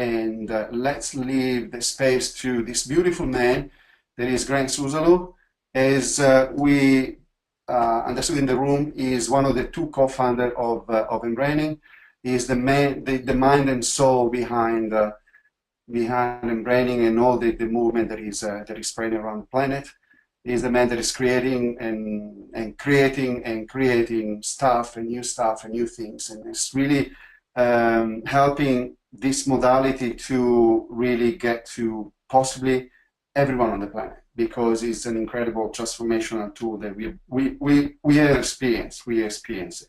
and let's leave the space to this beautiful man that is Grant Soosalu. As we understood in the room, is one of the two co-founders of mBraining. He is the man, the mind and soul behind mBraining and all the movement that is spreading around the planet. He is the man that is creating and creating stuff and new things, and it's really helping this modality to really get to possibly everyone on the planet, because it's an incredible transformational tool that we have experienced. We experience it.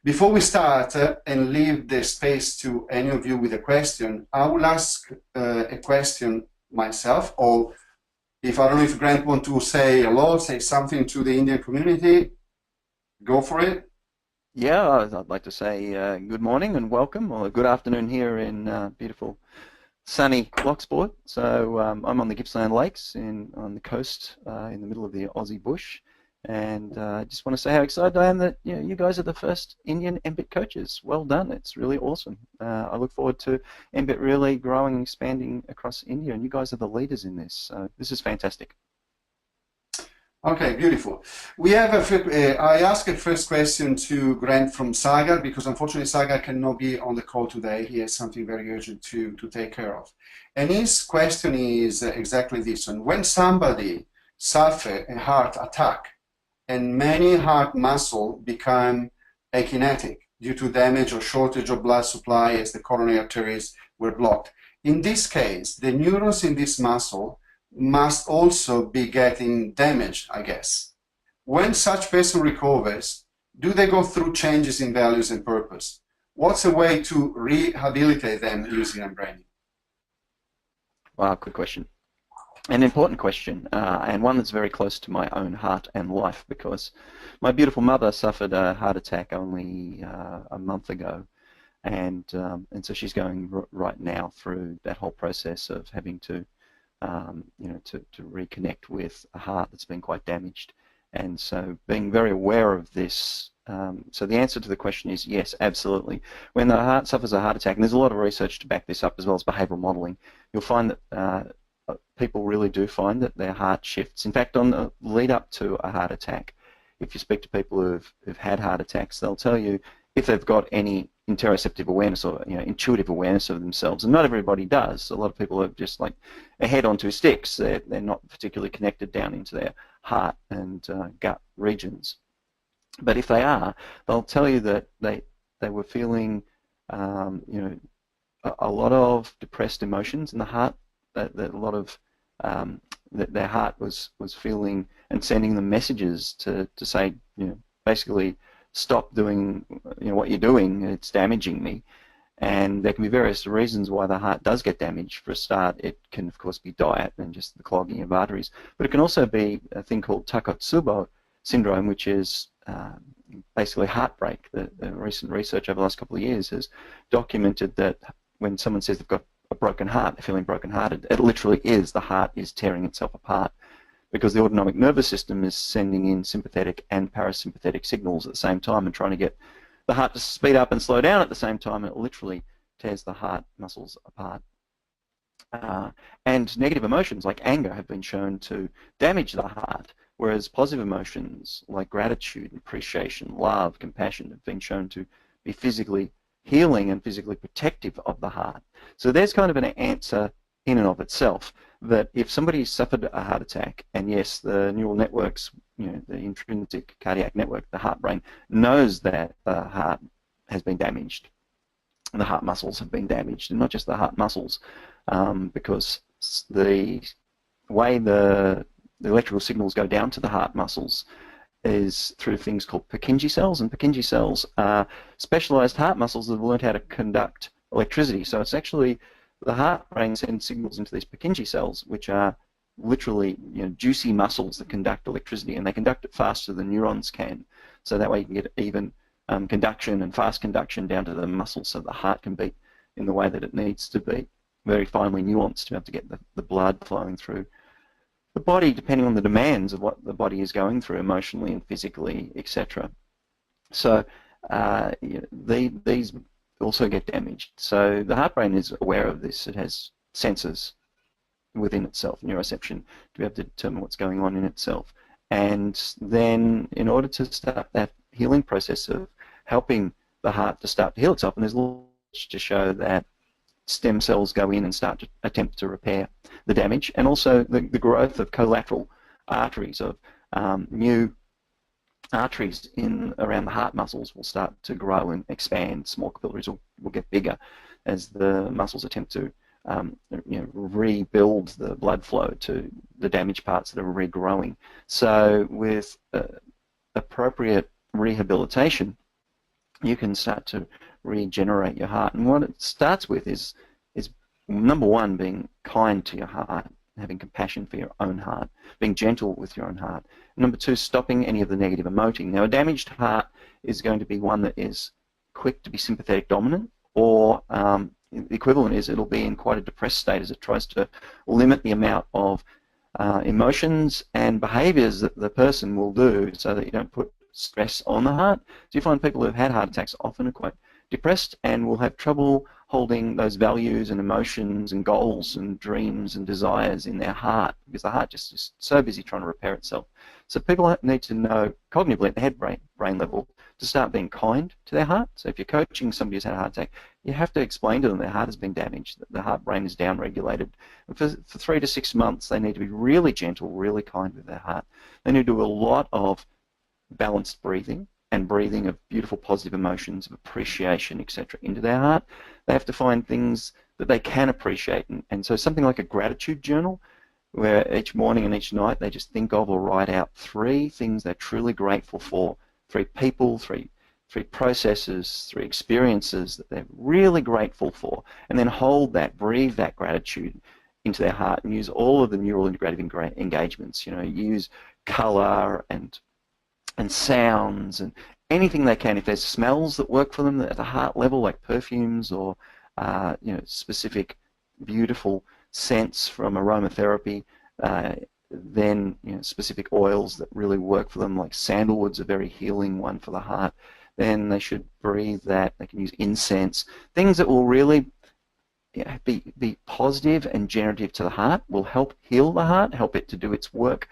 Before we start and leave the space to any of you with a question, I will ask a question myself, or if I don't know if Grant want to say hello, say something to the Indian community, go for it. Yeah, I'd like to say good morning and welcome, or good afternoon here in beautiful sunny Locksport. So I'm on the Gippsland Lakes on the coast in the middle of the Aussie bush, and I just want to say how excited I am that you guys are the first Indian mBIT coaches. Well done, it's really awesome. I look forward to mBIT really growing and expanding across India, and you guys are the leaders in this. So this is fantastic. Okay, beautiful. We have I asked a first question to Grant from Sagar, because unfortunately Sagar cannot be on the call today. He has something very urgent to take care of. And his question is exactly this one. When somebody suffers a heart attack and many heart muscle become akinetic due to damage or shortage of blood supply as the coronary arteries were blocked, in this case, the neurons in this muscle must also be getting damaged, I guess. When such person recovers, do they go through changes in values and purpose? What's a way to rehabilitate them using mBraining? Wow, good question. An important question, and one that's very close to my own heart and life, because my beautiful mother suffered a heart attack only a month ago, and so she's going right now through that whole process of having to to reconnect with a heart that's been quite damaged. And so being very aware of this, so the answer to the question is yes, absolutely. When the heart suffers a heart attack, and there's a lot of research to back this up as well as behavioral modeling, you'll find that people really do find that their heart shifts. In fact, on the lead up to a heart attack, if you speak to people who've had heart attacks, they'll tell you if they've got any interoceptive awareness or intuitive awareness of themselves, and not everybody does. A lot of people are just like a head on two sticks. They're not particularly connected down into their heart and gut regions. But if they are, they'll tell you that they were feeling a lot of depressed emotions in the heart. That a lot of that their heart was feeling and sending them messages to say basically, stop doing what you're doing, it's damaging me. And there can be various reasons why the heart does get damaged. For a start, it can of course be diet and just the clogging of arteries, but it can also be a thing called Takotsubo syndrome, which is basically heartbreak. The recent research over the last couple of years has documented that when someone says they've got a broken heart, they're feeling brokenhearted, it literally is the heart is tearing itself apart, because the autonomic nervous system is sending in sympathetic and parasympathetic signals at the same time and trying to get the heart to speed up and slow down at the same time, and it literally tears the heart muscles apart. And negative emotions like anger have been shown to damage the heart, whereas positive emotions like gratitude, appreciation, love, compassion have been shown to be physically healing and physically protective of the heart. So there's kind of an answer in and of itself, that if somebody suffered a heart attack, and yes, the neural networks, the intrinsic cardiac network, the heart brain, knows that the heart has been damaged, and the heart muscles have been damaged, and not just the heart muscles, because the way the electrical signals go down to the heart muscles is through things called Purkinje cells, and Purkinje cells are specialized heart muscles that have learned how to conduct electricity. So it's actually the heart brain sends signals into these Purkinje cells, which are literally juicy muscles that conduct electricity, and they conduct it faster than neurons can. So that way you can get even conduction and fast conduction down to the muscles, so the heart can beat in the way that it needs to beat, very finely nuanced to be able to get the blood flowing through the body, depending on the demands of what the body is going through emotionally and physically, etc. So these also get damaged. So the heart brain is aware of this. It has sensors within itself, neuroception, to be able to determine what's going on in itself. And then in order to start that healing process of helping the heart to start to heal itself, and there's research to show that stem cells go in and start to attempt to repair the damage, and also the growth of collateral arteries, of new arteries around the heart muscles will start to grow and expand. Small capillaries will get bigger as the muscles attempt to rebuild the blood flow to the damaged parts that are regrowing. So with appropriate rehabilitation, you can start to regenerate your heart. And what it starts with is number one, being kind to your heart, having compassion for your own heart, being gentle with your own heart. Number two, stopping any of the negative emoting. Now, a damaged heart is going to be one that is quick to be sympathetic dominant, or the equivalent is it'll be in quite a depressed state as it tries to limit the amount of emotions and behaviors that the person will do so that you don't put stress on the heart. So you find people who have had heart attacks often are quite depressed and will have trouble holding those values and emotions and goals and dreams and desires in their heart, because the heart just is so busy trying to repair itself. So people need to know cognitively at the head brain level to start being kind to their heart. So if you're coaching somebody who's had a heart attack, you have to explain to them their heart has been damaged, that the heart brain is downregulated. And for 3 to 6 months, they need to be really gentle, really kind with their heart. They need to do a lot of balanced breathing, and breathing of beautiful positive emotions, of appreciation, etc., into their heart. They have to find things that they can appreciate. And so something like a gratitude journal, where each morning and each night they just think of or write out 3 things they're truly grateful for, 3 people, 3 processes, 3 experiences that they're really grateful for, and then hold that, breathe that gratitude into their heart, and use all of the neural integrative engagements. Use color and sounds and anything they can. If there's smells that work for them at the heart level, like perfumes or specific beautiful scents from aromatherapy, then specific oils that really work for them, like sandalwood's a very healing one for the heart, then they should breathe that. They can use incense, things that will really be positive and generative to the heart, will help heal the heart, help it to do its work.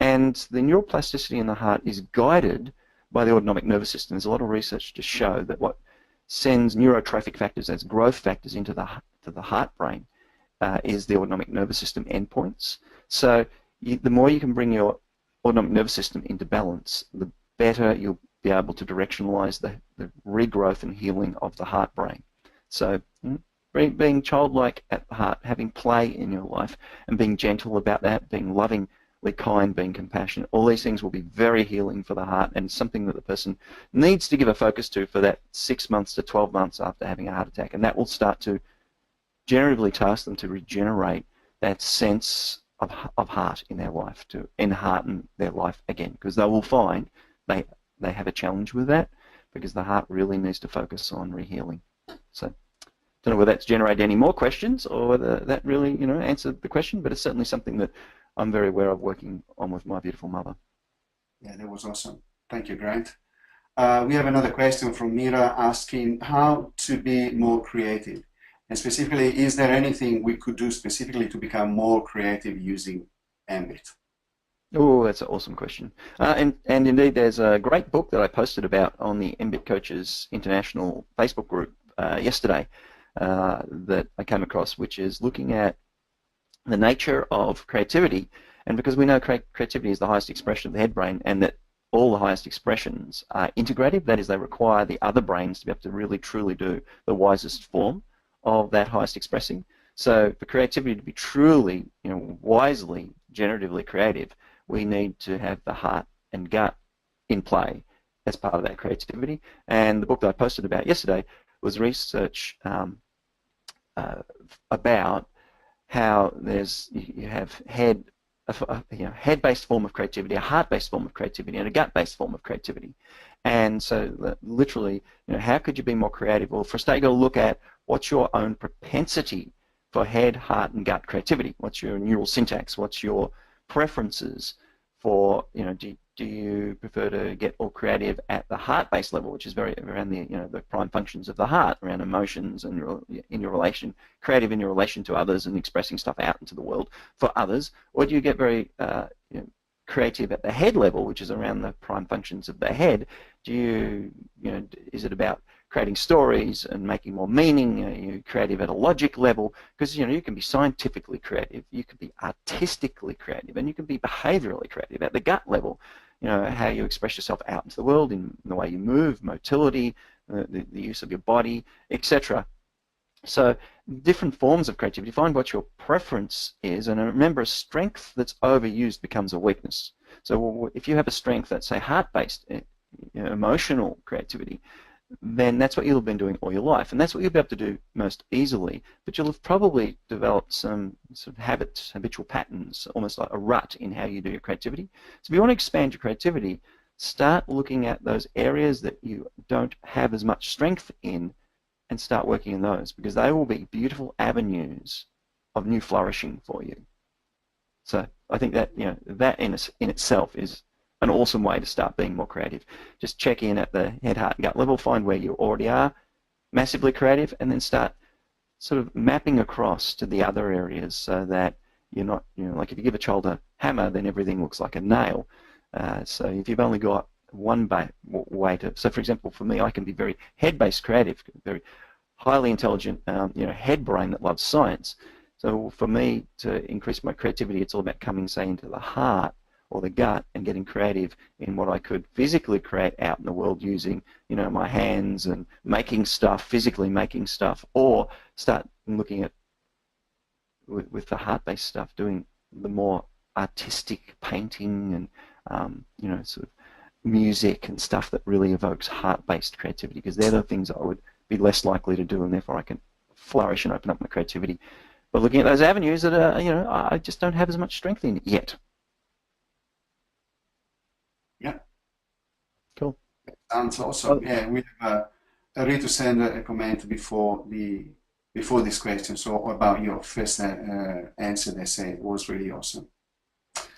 And the neuroplasticity in the heart is guided by the autonomic nervous system. There's a lot of research to show that what sends neurotrophic factors as growth factors into the heart brain is the autonomic nervous system endpoints. So the more you can bring your autonomic nervous system into balance, the better you'll be able to directionalize the regrowth and healing of the heart brain. So being childlike at the heart, having play in your life, and being gentle about that, being loving, kind, being compassionate, all these things will be very healing for the heart, and something that the person needs to give a focus to for that 6 months to 12 months after having a heart attack. And that will start to generatively task them to regenerate that sense of heart in their life, to enhearten their life again, because they will find they have a challenge with that, because the heart really needs to focus on rehealing. So don't know whether that's generated any more questions or whether that really answered the question, but it's certainly something that I'm very aware of working on with my beautiful mother. Yeah, that was awesome. Thank you, Grant. We have another question from Mira asking how to be more creative. And specifically, is there anything we could do specifically to become more creative using mBIT? Oh, that's an awesome question. And indeed, there's a great book that I posted about on the mBIT Coaches International Facebook group yesterday that I came across, which is looking at the nature of creativity. And because we know creativity is the highest expression of the head brain, and that all the highest expressions are integrative, that is, they require the other brains to be able to really truly do the wisest form of that highest expressing. So for creativity to be truly, wisely, generatively creative, we need to have the heart and gut in play as part of that creativity. And the book that I posted about yesterday was research about how you have head-based form of creativity, a heart-based form of creativity, and a gut-based form of creativity. And so literally, how could you be more creative? Well, for a start, you've got to look at what's your own propensity for head, heart, and gut creativity. What's your neural syntax? What's your preferences for, do Do you prefer to get all creative at the heart-based level, which is very around the the prime functions of the heart, around emotions and in your relation, creative in your relation to others and expressing stuff out into the world for others, or do you get very creative at the head level, which is around the prime functions of the head? Do is it about creating stories and making more meaning? Are you creative at a logic level? Because you can be scientifically creative, you can be artistically creative, and you can be behaviorally creative at the gut level. How you express yourself out into the world in the way you move, motility, the use of your body, etc. So different forms of creativity. Find what your preference is, and remember, a strength that's overused becomes a weakness. So if you have a strength that's, say, heart-based, emotional creativity, then that's what you'll have been doing all your life, and that's what you'll be able to do most easily, but you'll have probably developed some sort of habits, habitual patterns, almost like a rut in how you do your creativity. So if you want to expand your creativity, start looking at those areas that you don't have as much strength in and start working in those, because they will be beautiful avenues of new flourishing for you. So I think that that in itself is an awesome way to start being more creative. Just check in at the head, heart, gut level, find where you already are massively creative, and then start sort of mapping across to the other areas so that you're not, like if you give a child a hammer, then everything looks like a nail. So if you've only got one way to, so for example, for me, I can be very head-based creative, very highly intelligent, head brain that loves science. So for me to increase my creativity, it's all about coming, say, into the heart or the gut and getting creative in what I could physically create out in the world using, my hands and making stuff, physically making stuff, or start looking at, with the heart-based stuff, doing the more artistic painting and, sort of music and stuff that really evokes heart-based creativity, because they're the things I would be less likely to do, and therefore I can flourish and open up my creativity. But looking at those avenues that are, I just don't have as much strength in yet. Yeah. Cool. Sounds awesome. Yeah, we have Rito send a comment before this question, so about your first answer. They say it was really awesome.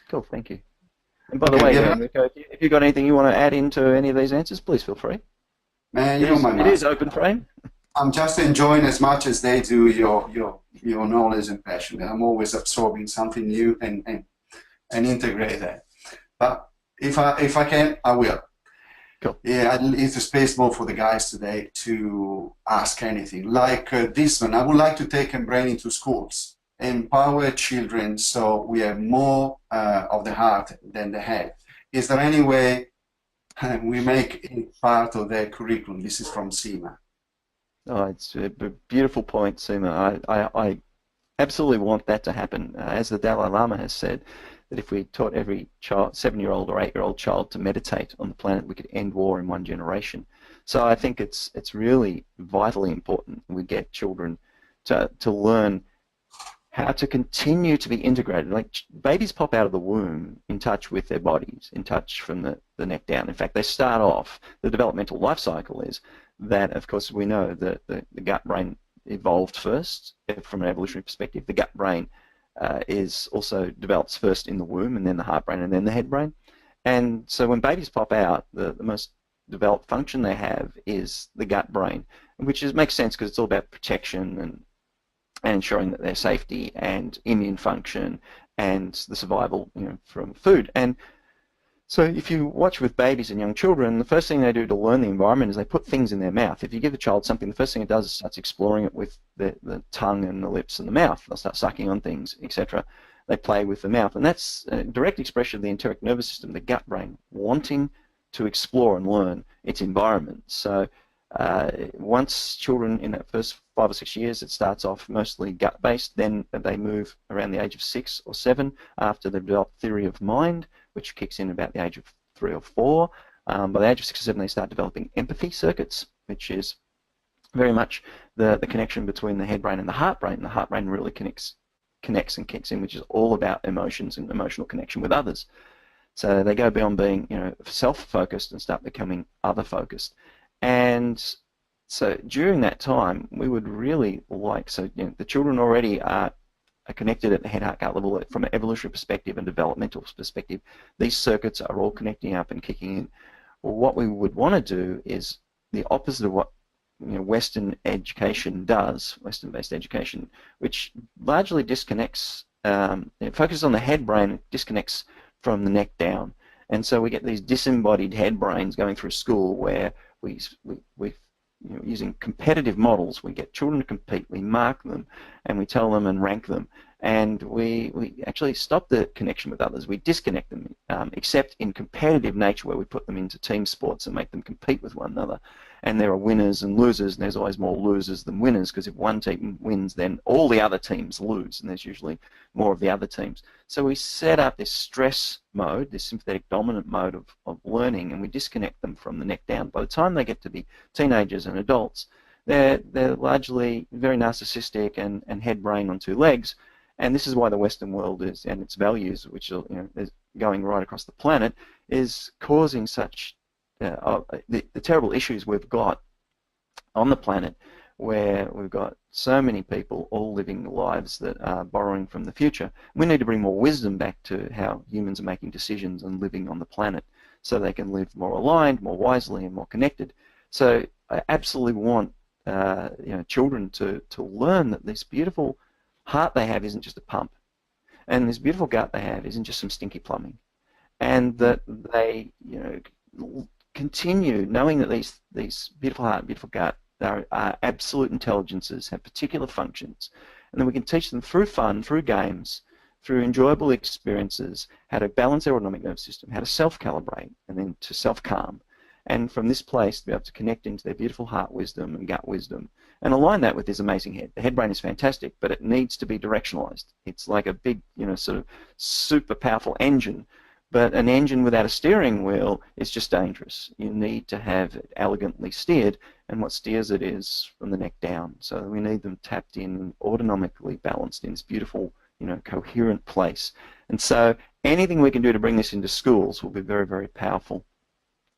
Cool, thank you. And by the way, Enrico, if you've got anything you want to add into any of these answers, please feel free. Man, it is open frame. I'm just enjoying as much as they do your knowledge and passion. I'm always absorbing something new and integrate that. But if I can, I will. Cool. Yeah, I leave the space more for the guys today to ask anything. Like this one, I would like to take mBraining to schools, empower children so we have more of the heart than the head. Is there any way we make it part of their curriculum? This is from Seema. Oh, it's a beautiful point, Seema. I absolutely want that to happen. As the Dalai Lama has said, that if we taught every child, 7-year-old or 8-year-old child, to meditate on the planet, we could end war in one generation. So I think it's really vitally important we get children to learn how to continue to be integrated. Like babies pop out of the womb in touch with their bodies, in touch from the neck down. In fact, they start off, the developmental life cycle is that, of course, we know that the gut-brain evolved first from an evolutionary perspective. The gut-brain is also develops first in the womb, and then the heart brain, and then the head brain. And so when babies pop out, the most developed function they have is the gut brain, which makes sense because it's all about protection and ensuring that their safety and immune function and the survival from food. And so if you watch with babies and young children, the first thing they do to learn the environment is they put things in their mouth. If you give a child something, the first thing it does is starts exploring it with the tongue and the lips and the mouth. They'll start sucking on things, etc. They play with the mouth. And that's a direct expression of the enteric nervous system, the gut brain, wanting to explore and learn its environment. So once children in that first 5 or 6 years, it starts off mostly gut-based. Then they move around the age of 6 or 7 after they've developed theory of mind, which kicks in about the age of 3 or 4. By the age of 6 or 7, they start developing empathy circuits, which is very much the connection between the head brain and the heart brain. The heart brain really connects and kicks in, which is all about emotions and emotional connection with others. So they go beyond being self-focused and start becoming other-focused. And so during that time, we would really like, the children already are connected at the head-heart gut level from an evolutionary perspective and developmental perspective. These circuits are all connecting up and kicking in. Well, what we would want to do is the opposite of what Western education does, Western-based education, which largely disconnects, it focuses on the head brain, it disconnects from the neck down. And so we get these disembodied head brains going through school where we using competitive models, we get children to compete, we mark them, and we tell them and rank them. And we actually stop the connection with others. We disconnect them, except in competitive nature where we put them into team sports and make them compete with one another. And there are winners and losers, and there's always more losers than winners, because if one team wins, then all the other teams lose, and there's usually more of the other teams. So we set up this stress mode, this sympathetic dominant mode of learning, and we disconnect them from the neck down. By the time they get to be teenagers and adults, they're largely very narcissistic and head brain on two legs. And this is why the Western world is, and its values, which are is going right across the planet, is causing such the terrible issues we've got on the planet, where we've got so many people all living lives that are borrowing from the future. We need to bring more wisdom back to how humans are making decisions and living on the planet, so they can live more aligned, more wisely, and more connected. So I absolutely want children to learn that this beautiful heart they have isn't just a pump, and this beautiful gut they have isn't just some stinky plumbing, and that they continue knowing that these beautiful heart and beautiful gut are absolute intelligences, have particular functions, and then we can teach them through fun, through games, through enjoyable experiences, how to balance their autonomic nervous system, how to self-calibrate, and then to self-calm. And from this place, to be able to connect into their beautiful heart wisdom and gut wisdom, and align that with this amazing head. The head brain is fantastic, but it needs to be directionalized. It's like a big, sort of super powerful engine, but an engine without a steering wheel is just dangerous. You need to have it elegantly steered, and what steers it is from the neck down. So we need them tapped in and autonomically balanced in this beautiful, coherent place. And so anything we can do to bring this into schools will be very, very powerful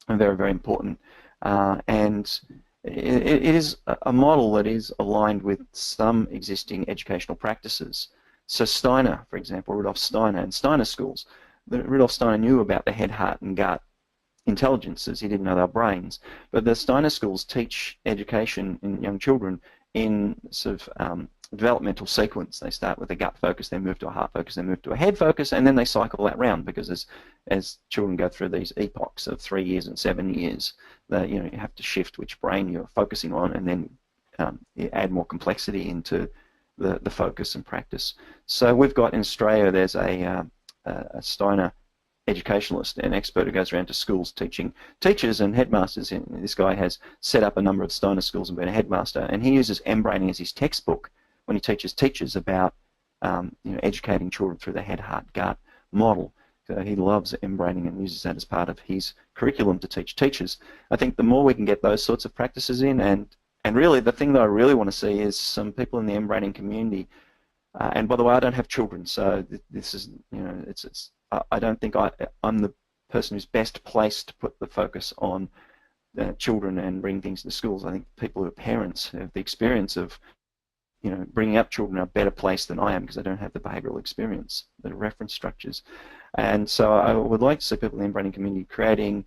and very, very important. And it is a model that is aligned with some existing educational practices. So Steiner, for example, Rudolf Steiner and Steiner schools, Rudolf Steiner knew about the head, heart, and gut intelligences. He didn't know their brains. But the Steiner schools teach education in young children in sort of developmental sequence. They start with a gut focus, they move to a heart focus, they move to a head focus, and then they cycle that round, because as children go through these epochs of 3 years and 7 years, you have to shift which brain you're focusing on, and then you add more complexity into the focus and practice. So we've got in Australia, there's a Steiner educationalist, an expert who goes around to schools teaching teachers and headmasters. And this guy has set up a number of Steiner schools and been a headmaster, and he uses mBraining as his textbook when he teaches teachers about educating children through the head, heart, gut model. So he loves mBraining and uses that as part of his curriculum to teach teachers. I think the more we can get those sorts of practices in, and really the thing that I really want to see is some people in the mBraining community. And by the way, I don't have children, so this is, I don't think I'm the person who's best placed to put the focus on children and bring things to schools. I think people who are parents who have the experience of bringing up children are a better place than I am, because I don't have the behavioural experience, the reference structures. And so I would like to see people in the mBraining community creating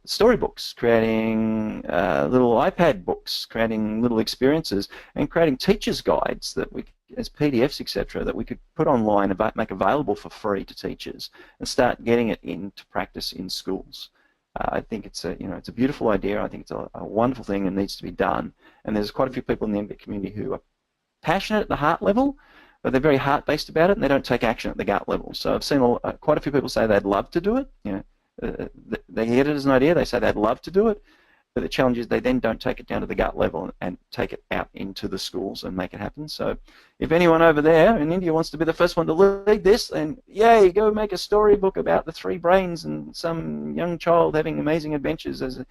storybooks, creating little iPad books, creating little experiences, and creating teachers' guides that we, as PDFs, etc., that we could put online and make available for free to teachers, and start getting it into practice in schools. I think it's a beautiful idea. I think it's a wonderful thing and needs to be done. And there's quite a few people in the mBIT community who are passionate at the heart level, but they're very heart-based about it, and they don't take action at the gut level. So I've seen quite a few people say they'd love to do it. They hear it as an idea, they say they'd love to do it, but the challenge is they then don't take it down to the gut level and take it out into the schools and make it happen. So if anyone over there in India wants to be the first one to lead this, then yay, go make a storybook about the 3 brains and some young child having amazing adventures as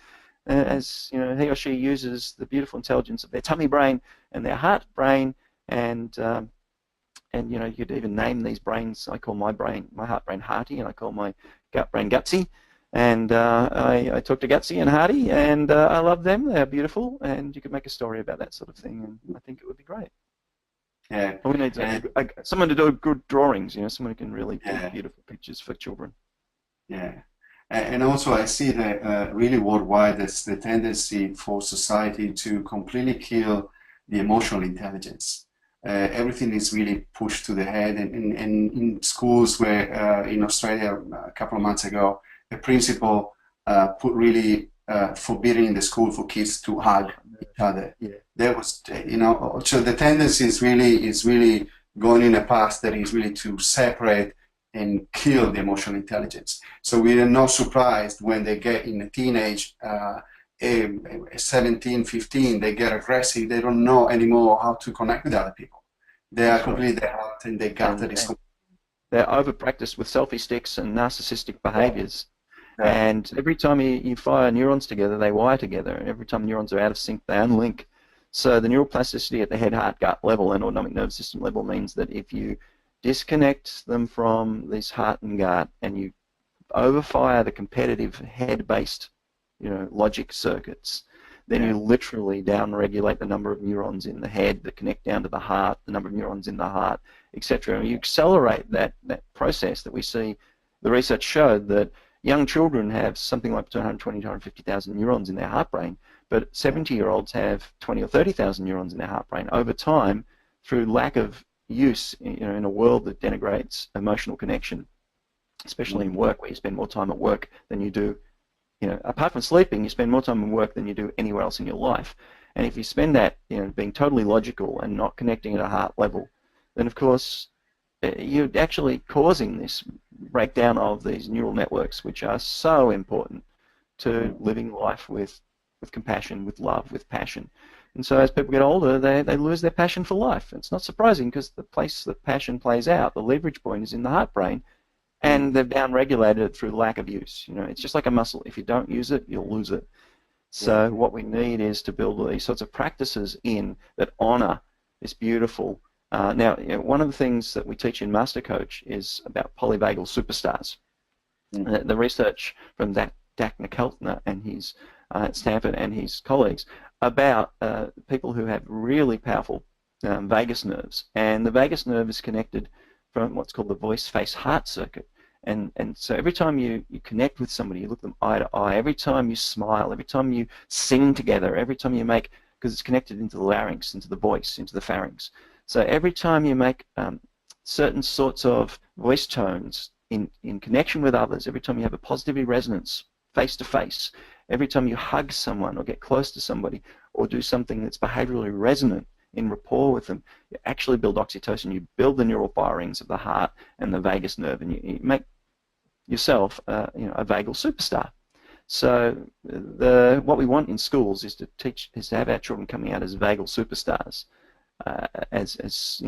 he or she uses the beautiful intelligence of their tummy brain and their heart brain, and you'd even name these brains. I call my heart brain Hearty, and I call my gut brain Gutsy. And I talk to Gutsy and Hardy, and I love them. They're beautiful, and you could make a story about that sort of thing, and I think it would be great. Yeah. All we need is And someone to do good drawings, someone who can really do yeah. beautiful pictures for children. Yeah. And also, I see that really worldwide, there's the tendency for society to completely kill the emotional intelligence. Everything is really pushed to the head. And in schools, where in Australia a couple of months ago, a principal put really forbidding in the school for kids to hug each other. Yeah. There was, so the tendency is really going in a path that is really to separate and kill the emotional intelligence. So we are not surprised when they get in a teenage, 17, 15, they get aggressive. They don't know anymore how to connect with other people. They are That's right. completely, their heart and their gut that is And they're over-practiced with selfie sticks and narcissistic behaviors. yeah, And every time you fire neurons together, they wire together. And every time neurons are out of sync, they unlink. So the neural plasticity at the head, heart, gut level and autonomic nervous system level means that if you disconnect them from this heart and gut and you overfire the competitive head-based, logic circuits, then yeah, you literally downregulate the number of neurons in the head that connect down to the heart, the number of neurons in the heart, etc. And you accelerate that process that we see. The research showed that young children have something like between 120 to 150,000 neurons in their heart brain, but 70-year-olds have 20 or 30,000 neurons in their heart brain. Over time, through lack of use, in a world that denigrates emotional connection, especially in work, where you spend more time at work than you do, apart from sleeping, you spend more time at work than you do anywhere else in your life. And if you spend that, being totally logical and not connecting at a heart level, then of course you're actually causing this breakdown of these neural networks, which are so important to living life with compassion, with love, with passion. And so as people get older, they lose their passion for life. It's not surprising, because the place that passion plays out, the leverage point, is in the heart brain, and they've downregulated it through lack of use. It's just like a muscle. If you don't use it, you'll lose it. So what we need is to build these sorts of practices in that honor this beautiful. Now, one of the things that we teach in Master Coach is about polyvagal superstars. The research from Dak Keltner and his at Stanford and his colleagues about people who have really powerful vagus nerves, and the vagus nerve is connected from what's called the voice-face-heart circuit. And so every time you connect with somebody, you look them eye to eye, every time you smile, every time you sing together, every time you make, because it's connected into the larynx, into the voice, into the pharynx. So every time you make certain sorts of voice tones in connection with others, every time you have a positivity resonance face to face, every time you hug someone or get close to somebody or do something that's behaviorally resonant in rapport with them, you actually build oxytocin, you build the neural firings of the heart and the vagus nerve, and you make yourself a vagal superstar. So what we want in schools is to have our children coming out as vagal superstars, as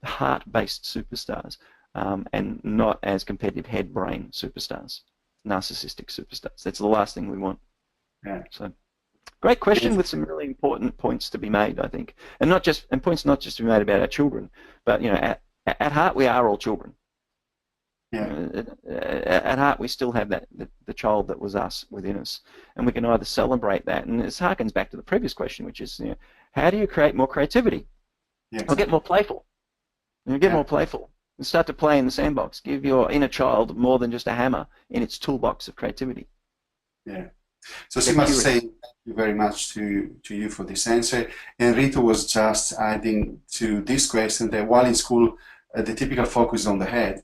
heart-based superstars, and not as competitive head-brain superstars, narcissistic superstars. That's the last thing we want. yeah. So, great question with some really important points to be made, I think, and points not just to be made about our children, but at heart we are all children. Yeah. At heart we still have the child that was us within us, and we can either celebrate that, and this harkens back to the previous question, which is how do you create more creativity? Yes. Or get more playful. Get more playful. And start to play in the sandbox. Give your inner child more than just a hammer in its toolbox of creativity. Yeah. So Sima, say thank you very much to you for this answer. And Rito was just adding to this question that while in school the typical focus is on the head,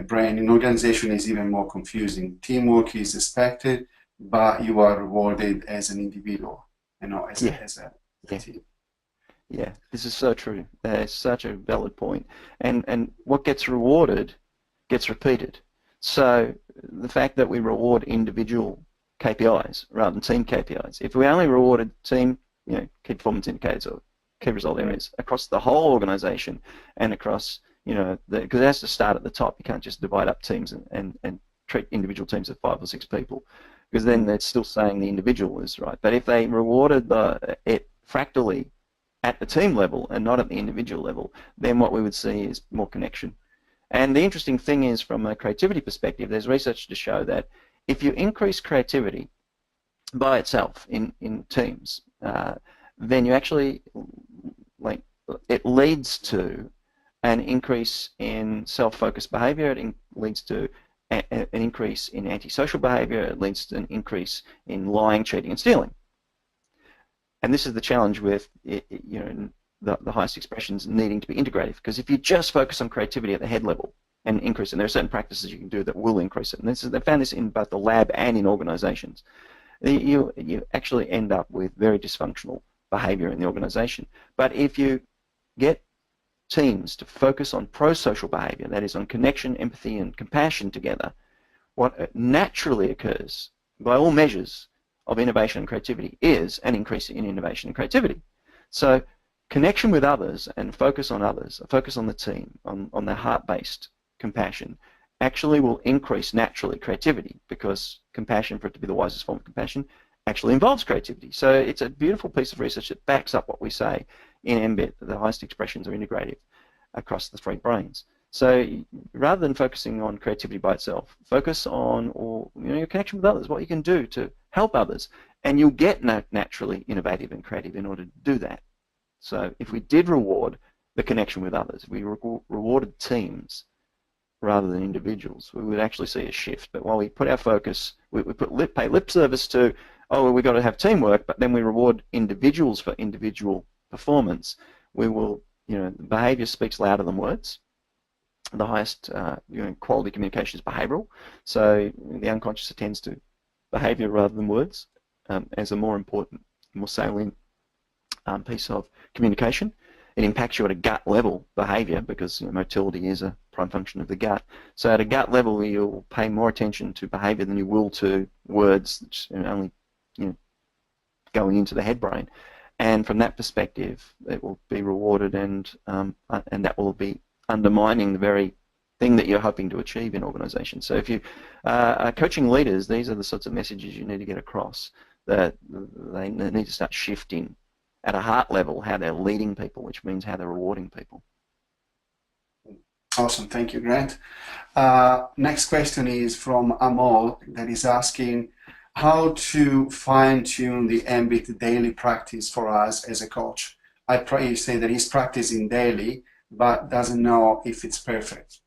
brain in organization is even more confusing. Teamwork is expected, but you are rewarded as an individual, as a team. Yeah, this is so true. It's such a valid point. And what gets rewarded gets repeated. So the fact that we reward individual KPIs rather than team KPIs. If we only rewarded team, key performance indicators or key result areas across the whole organization and across, because it has to start at the top. You can't just divide up teams and treat individual teams of 5 or 6 people, because then they're still saying the individual is right. But if they rewarded it fractally at the team level and not at the individual level, then what we would see is more connection. And the interesting thing is, from a creativity perspective, there's research to show that if you increase creativity by itself in teams, then you actually it leads to an increase in self-focused behavior. It leads to an increase in antisocial behavior. It leads to an increase in lying, cheating, and stealing. And this is the challenge with the highest expressions needing to be integrative. Because if you just focus on creativity at the head level and increase it, and there are certain practices you can do that will increase it. And they found this in both the lab and in organizations. You actually end up with very dysfunctional behavior in the organization. But if you get teams to focus on pro-social behavior, that is on connection, empathy, and compassion together, what naturally occurs by all measures of innovation and creativity is an increase in innovation and creativity. So connection with others and focus on others, focus on the team, on their heart-based compassion, actually will increase naturally creativity, because compassion, for it to be the wisest form of compassion, actually involves creativity. So it's a beautiful piece of research that backs up what we say in mBIT, that the highest expressions are integrative across the three brains. So rather than focusing on creativity by itself, focus on your connection with others, what you can do to help others, and you'll get naturally innovative and creative in order to do that. So if we did reward the connection with others, we rewarded teams rather than individuals, we would actually see a shift. But while we put our focus, we pay lip service to, oh, well, we've got to have teamwork, but then we reward individuals for individual performance, we will, the behavior speaks louder than words. The highest quality communication is behavioral, so the unconscious attends to behavior rather than words as a more important, more salient piece of communication. It impacts you at a gut level behavior, because motility is a prime function of the gut. So at a gut level, you'll pay more attention to behavior than you will to words, which are only going into the head brain. And from that perspective, it will be rewarded, and that will be undermining the very thing that you're hoping to achieve in organizations. So if you are coaching leaders, these are the sorts of messages you need to get across, that they need to start shifting at a heart level how they're leading people, which means how they're rewarding people. Awesome, thank you, Grant. Next question is from Amol, that is asking how to fine-tune the mBIT daily practice for us as a coach. I probably say that he's practicing daily, but doesn't know if it's perfect.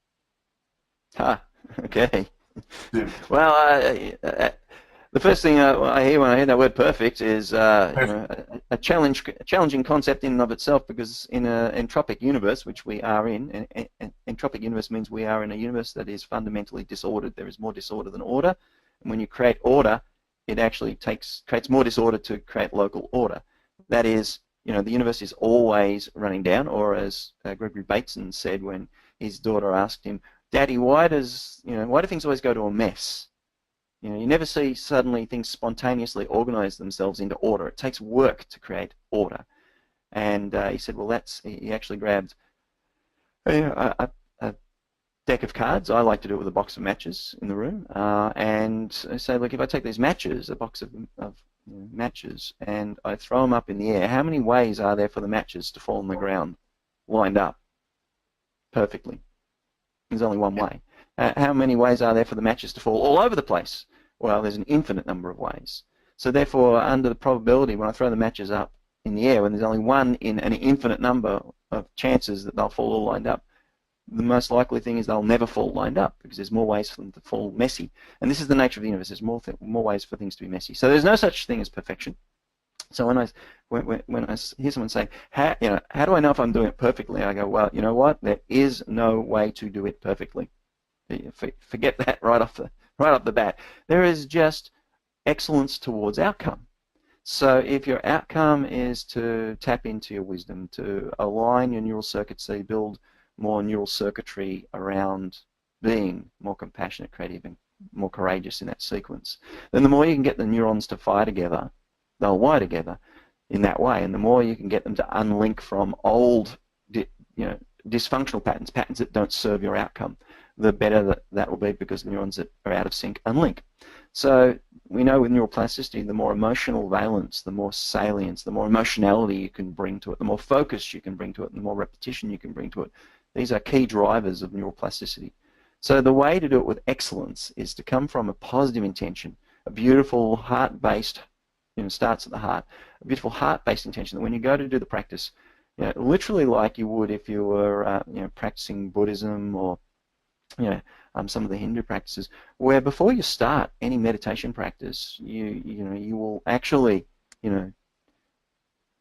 Okay. Yeah. Well, the first thing I hear when I hear that word perfect is a challenging concept in and of itself, because in an entropic universe, which we are in, an entropic universe means we are in a universe that is fundamentally disordered. There is more disorder than order, and when you create order, it actually creates more disorder to create local order. That is, the universe is always running down, or as Gregory Bateson said when his daughter asked him, "Daddy, why do things always go to a mess?" You never see suddenly things spontaneously organize themselves into order. It takes work to create order. And he said, well, he actually grabbed a deck of cards. I like to do it with a box of matches in the room. And I say, look, if I take these matches, a box of matches, and I throw them up in the air, how many ways are there for the matches to fall on the ground lined up perfectly? There's only one way. How many ways are there for the matches to fall all over the place? Well, there's an infinite number of ways. So therefore, under the probability, when I throw the matches up in the air, when there's only one in an infinite number of chances that they'll fall all lined up, the most likely thing is they'll never fall lined up, because there's more ways for them to fall messy. And this is the nature of the universe. There's more ways for things to be messy. So there's no such thing as perfection. So when I hear someone say, how do I know if I'm doing it perfectly? I go, well, you know what? There is no way to do it perfectly. Forget that right off the bat. There is just excellence towards outcome. So if your outcome is to tap into your wisdom, to align your neural circuits so you build more neural circuitry around being more compassionate, creative, and more courageous in that sequence, then the more you can get the neurons to fire together, they'll wire together in that way, and the more you can get them to unlink from old, dysfunctional patterns that don't serve your outcome, the better that will be, because the neurons that are out of sync unlink. So we know with neuroplasticity, the more emotional valence, the more salience, the more emotionality you can bring to it, the more focus you can bring to it, the more repetition you can bring to it. These are key drivers of neuroplasticity. So the way to do it with excellence is to come from a positive intention, a beautiful heart-based, starts at the heart, a beautiful heart-based intention that when you go to do the practice, literally like you would if you were practicing Buddhism or some of the Hindu practices, where before you start any meditation practice, you will actually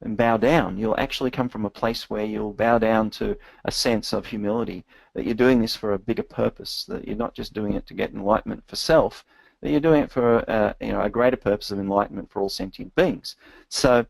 and bow down. You'll actually come from a place where you'll bow down to a sense of humility, that you're doing this for a bigger purpose, that you're not just doing it to get enlightenment for self, that you're doing it for a greater purpose of enlightenment for all sentient beings. So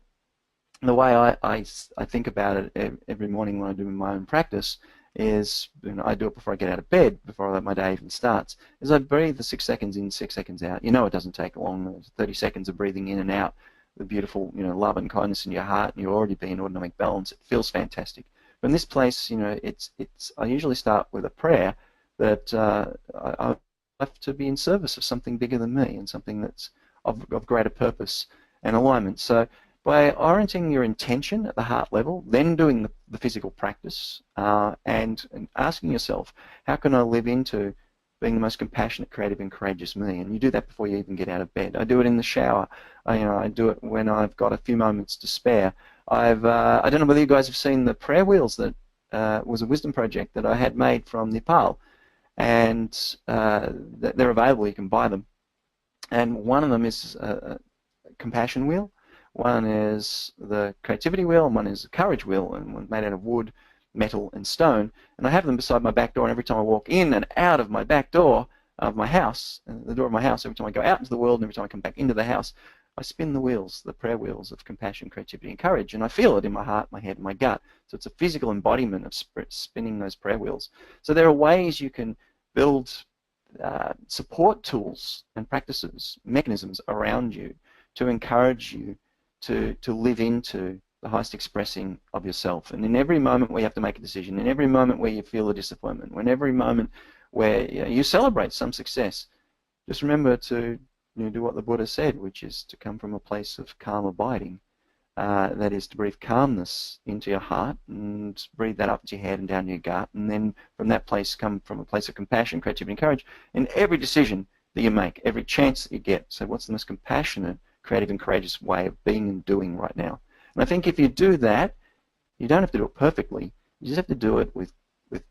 the way I think about it every morning when I do my own practice is, I do it before I get out of bed, before my day even starts, is I breathe the 6 seconds in, 6 seconds out. It doesn't take long. There's 30 seconds of breathing in and out, the beautiful, love and kindness in your heart, and you'll already be in autonomic balance. It feels fantastic. From this place, I usually start with a prayer that I have to be in service of something bigger than me and something that's of greater purpose and alignment. So by orienting your intention at the heart level, then doing the physical practice, and asking yourself, how can I live into being the most compassionate, creative, and courageous me? And you do that before you even get out of bed. I do it in the shower. I do it when I've got a few moments to spare. I don't know whether you guys have seen the prayer wheels that was a wisdom project that I had made from Nepal, and they're available. You can buy them. And one of them is a compassion wheel. One is the creativity wheel, and one is the courage wheel, and one's made out of wood, metal, and stone. And I have them beside my back door, and every time I walk in and out of my back door of my house, the door of my house, every time I go out into the world and every time I come back into the house, I spin the wheels, the prayer wheels of compassion, creativity, and courage, and I feel it in my heart, my head, and my gut. So it's a physical embodiment of spinning those prayer wheels. So there are ways you can build support tools and practices, mechanisms around you to encourage you to live into the highest expressing of yourself. And in every moment where you have to make a decision, in every moment where you feel a disappointment, in every moment where you celebrate some success, just remember to do what the Buddha said, which is to come from a place of calm abiding. That is to breathe calmness into your heart and breathe that up to your head and down your gut, and then from that place come from a place of compassion, creativity, and courage in every decision that you make, every chance that you get. So what's the most compassionate, creative, and courageous way of being and doing right now? And I think if you do that, you don't have to do it perfectly. You just have to do it with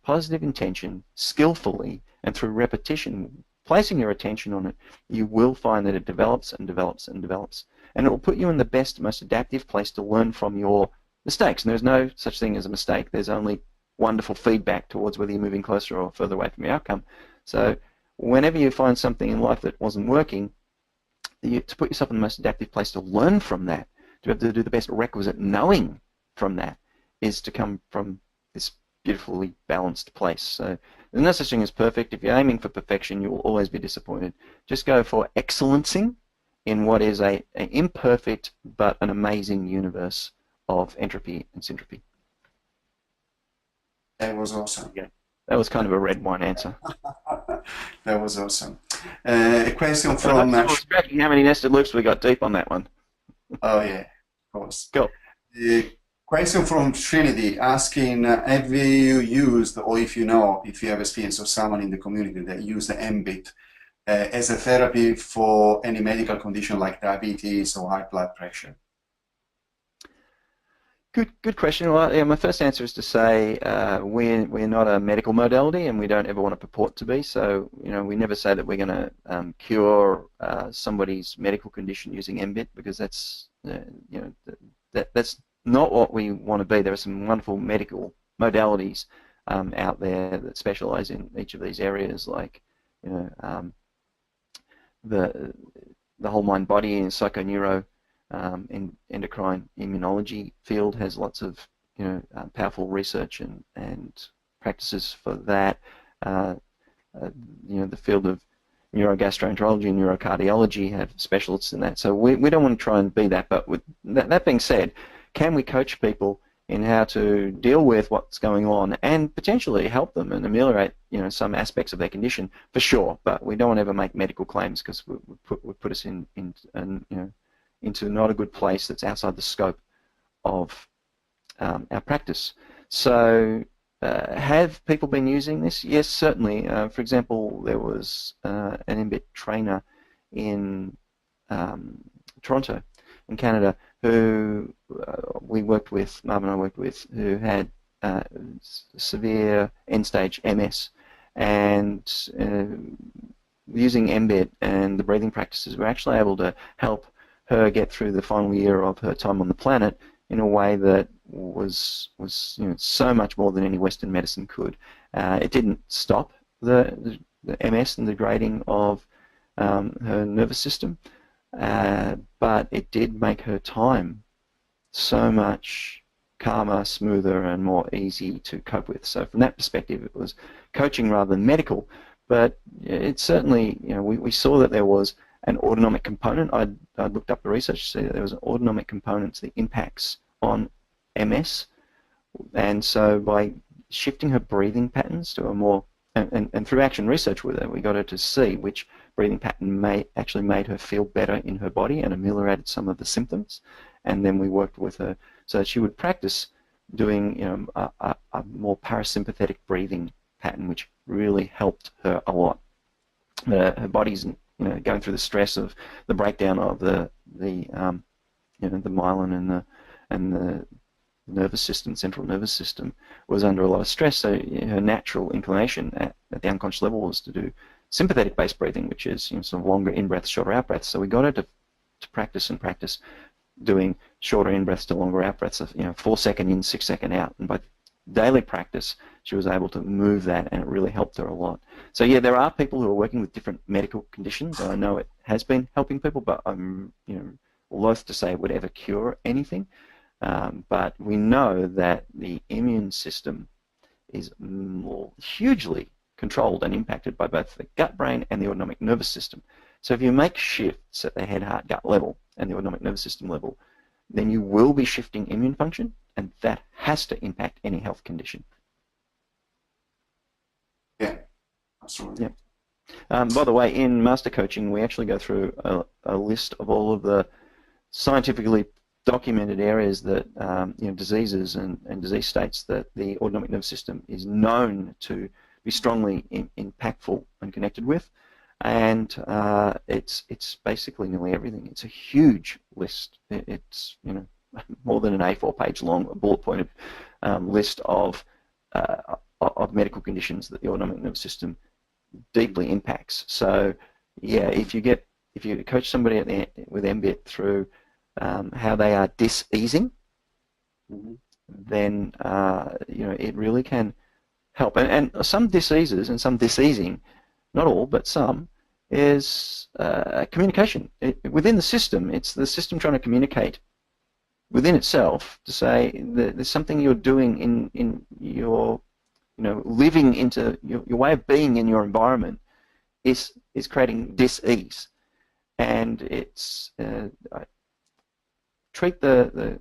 positive intention, skillfully, and through repetition, placing your attention on it, you will find that it develops and develops and develops. And it will put you in the best, most adaptive place to learn from your mistakes. And there's no such thing as a mistake. There's only wonderful feedback towards whether you're moving closer or further away from your outcome. So whenever you find something in life that wasn't working, to put yourself in the most adaptive place to learn from that, to be able to do the best requisite knowing from that, is to come from this beautifully balanced place. So there's no such thing as perfect. If you're aiming for perfection, you will always be disappointed. Just go for excellencing in what is an imperfect but an amazing universe of entropy and syntropy. That was awesome. Yeah. That was kind of a red wine answer. That was awesome. A question from... I was tracking how many nested loops we got deep on that one. Oh, yeah, of course. Cool. Question from Trinity asking, have you used, or if you know, if you have experience of someone in the community that used the mBIT as a therapy for any medical condition like diabetes or high blood pressure? Good question. Well, yeah, my first answer is to say we're not a medical modality, and we don't ever want to purport to be. So we never say that we're going to cure somebody's medical condition using mBIT, because that's that's not what we want to be. There are some wonderful medical modalities out there that specialize in each of these areas, like the whole mind body and psychoneuro endocrine immunology field has lots of powerful research and practices for that. The field of neurogastroenterology and neurocardiology have specialists in that. So we don't want to try and be that. But with that being said, can we coach people in how to deal with what's going on and potentially help them and ameliorate some aspects of their condition? For sure, but we don't want to ever make medical claims, because we put us into not a good place that's outside the scope of our practice. So have people been using this? Yes, certainly. For example, there was an mBIT trainer in Toronto in Canada who we worked with, Marv and I worked with, who had severe end-stage MS, and using mBIT and the breathing practices, we're actually able to help her get through the final year of her time on the planet in a way that was so much more than any Western medicine could. It didn't stop the MS and the degrading of her nervous system, but it did make her time so much calmer, smoother, and more easy to cope with. So from that perspective, it was coaching rather than medical, but it certainly, we saw that there was an autonomic component. I'd looked up the research to see that there was an autonomic component to the impacts on MS, and so by shifting her breathing patterns to a more, and through action research with her, we got her to see which breathing pattern actually made her feel better in her body and ameliorated some of the symptoms, and then we worked with her so that she would practice doing a more parasympathetic breathing pattern, which really helped her a lot. Her body's going through the stress of the breakdown of the myelin and the nervous system, central nervous system, was under a lot of stress. So her natural inclination at the unconscious level was to do sympathetic-based breathing, which is sort of longer in-breaths, shorter out-breaths. So we got her to practice and practice doing shorter in-breaths to longer out-breaths, 4-second in, 6-second out. And by daily practice, she was able to move that, and it really helped her a lot. So yeah, there are people who are working with different medical conditions. I know it has been helping people, but I'm loath to say it would ever cure anything. But we know that the immune system is hugely controlled and impacted by both the gut brain and the autonomic nervous system. So if you make shifts at the head, heart, gut level and the autonomic nervous system level, then you will be shifting immune function, and that has to impact any health condition. Yeah, absolutely. Yeah. By the way, in master coaching, we actually go through a list of all of the scientifically documented areas that diseases and disease states that the autonomic nervous system is known to be strongly impactful and connected with, and it's basically nearly everything. It's a huge list. It's more than an A4 page long, a bullet pointed list of medical conditions that the autonomic nervous system deeply impacts. So yeah, if you coach somebody with mBIT through how they are dis-easing, then it really can help. And some diseases and some dis-easing, not all, but some, is communication. Within the system, it's the system trying to communicate within itself to say that there's something you're doing in your, living into your way of being in your environment is creating dis-ease. And it's treat the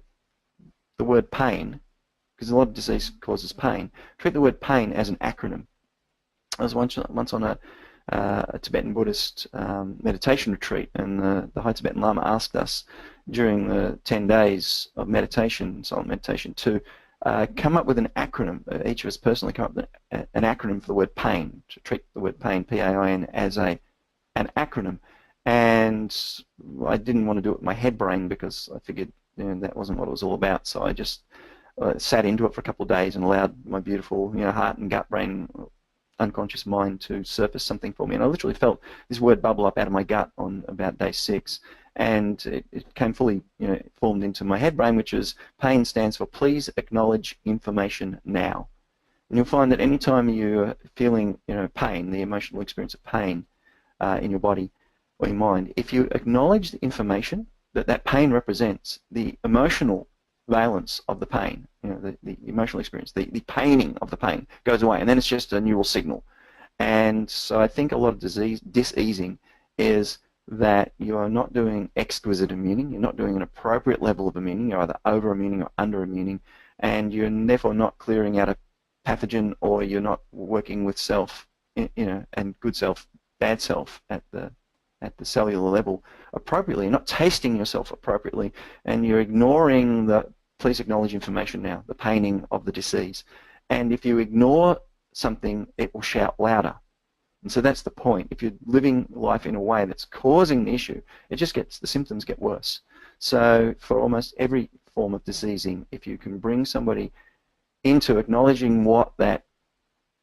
word pain, because a lot of disease causes pain. Treat the word pain as an acronym. I was once on a Tibetan Buddhist meditation retreat, and the High Tibetan Lama asked us during the 10 days of meditation, silent meditation, to come up with an acronym. Each of us personally come up with an acronym for the word pain, to treat the word pain, P-A-I-N, as an acronym. And I didn't want to do it with my head brain because I figured that wasn't what it was all about. So I just sat into it for a couple of days and allowed my beautiful heart and gut brain, unconscious mind to surface something for me. And I literally felt this word bubble up out of my gut on about day 6. And it came fully formed into my head brain, which is PAIN stands for please acknowledge information now. And you'll find that anytime you're feeling pain, the emotional experience of pain in your body or your mind, if you acknowledge the information that pain represents, the emotional valence of the pain, the emotional experience, the paining of the pain goes away, and then it's just a neural signal. And so I think a lot of dis-easing is that you are not doing exquisite immuning, you're not doing an appropriate level of immuning, you're either over-immuning or under-immuning, and you're therefore not clearing out a pathogen, or you're not working with self, and good self, bad self at the cellular level appropriately. You're not tasting yourself appropriately, and you're ignoring the please acknowledge information now, the paining of the disease. And if you ignore something, it will shout louder. And so that's the point. If you're living life in a way that's causing the issue, the symptoms get worse. So for almost every form of diseasing, if you can bring somebody into acknowledging what that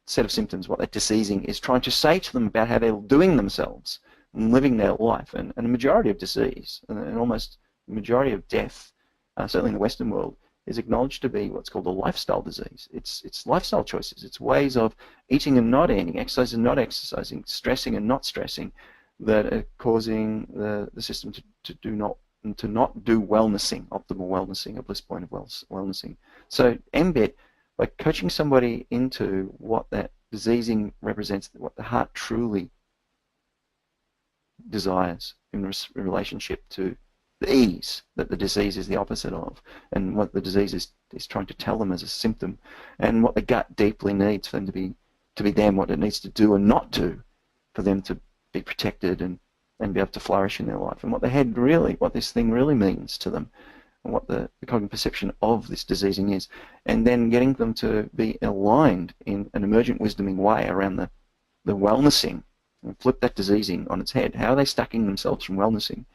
set of symptoms, what that diseasing is trying to say to them about how they're doing themselves and living their life, and a majority of disease and almost the majority of death, certainly in the Western world, is acknowledged to be what's called a lifestyle disease. It's lifestyle choices. It's ways of eating and not eating, exercising and not exercising, stressing and not stressing, that are causing the system to not do wellnessing, optimal wellnessing, a bliss point of wellnessing. So mBIT, by coaching somebody into what that diseasing represents, what the heart truly desires in relationship to the ease that the disease is the opposite of, and what the disease is trying to tell them as a symptom, and what the gut deeply needs for them to be them, what it needs to do and not do for them to be protected and be able to flourish in their life, and what the head really, what this thing really means to them, and what the cognitive perception of this diseasing is, and then getting them to be aligned in an emergent wisdoming way around the wellnessing, and flip that diseasing on its head. How are they stacking themselves from wellnessing?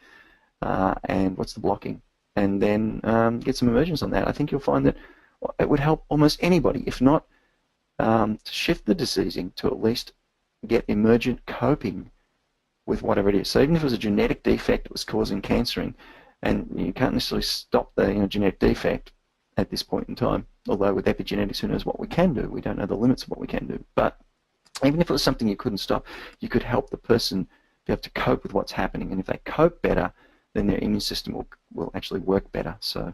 And what's the blocking, and then get some emergence on that. I think you'll find that it would help almost anybody, if not to shift the diseasing, to at least get emergent coping with whatever it is. So even if it was a genetic defect that was causing cancering, and you can't necessarily stop the genetic defect at this point in time, although with epigenetics, who knows what we can do? We don't know the limits of what we can do. But even if it was something you couldn't stop, you could help the person be able to cope with what's happening, and if they cope better, then their immune system will actually work better. So,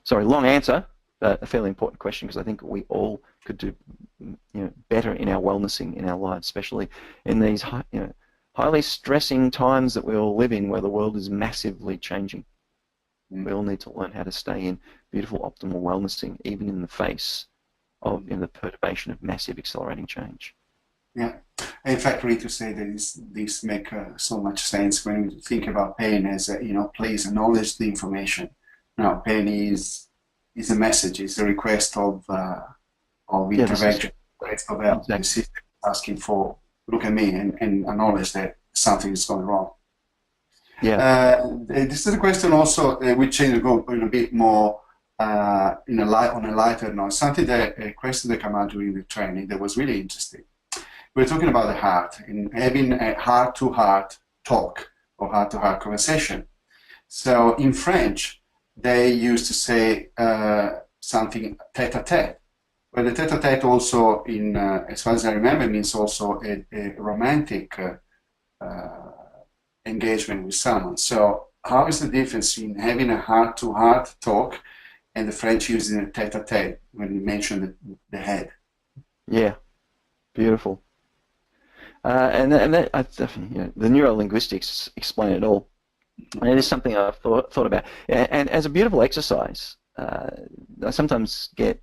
sorry, long answer, but a fairly important question, because I think we all could do better in our wellnessing in our lives, especially in these highly stressing times that we all live in, where the world is massively changing. We all need to learn how to stay in beautiful, optimal wellnessing, even in the face of the perturbation of massive accelerating change. Yeah, in fact, really to say that this make so much sense when you think about pain as please acknowledge the information. Now, pain is a message, is a request of intervention, request of help. Exactly. The system is asking for, look at me and acknowledge that something is going wrong. Yeah. This is a question also which is going a bit more on a lighter note. Something a question that came out during the training that was really interesting. We're talking about the heart and having a heart-to-heart talk or heart-to-heart conversation. So in French, they used to say something tête-à-tête. But the tête-à-tête also, as far as I remember, means also a romantic engagement with someone. So how is the difference in having a heart-to-heart talk and the French using a tête-à-tête when you mention the head? Yeah, beautiful. And the neurolinguistics explain it all. And it is something I've thought about. And as a beautiful exercise, I sometimes get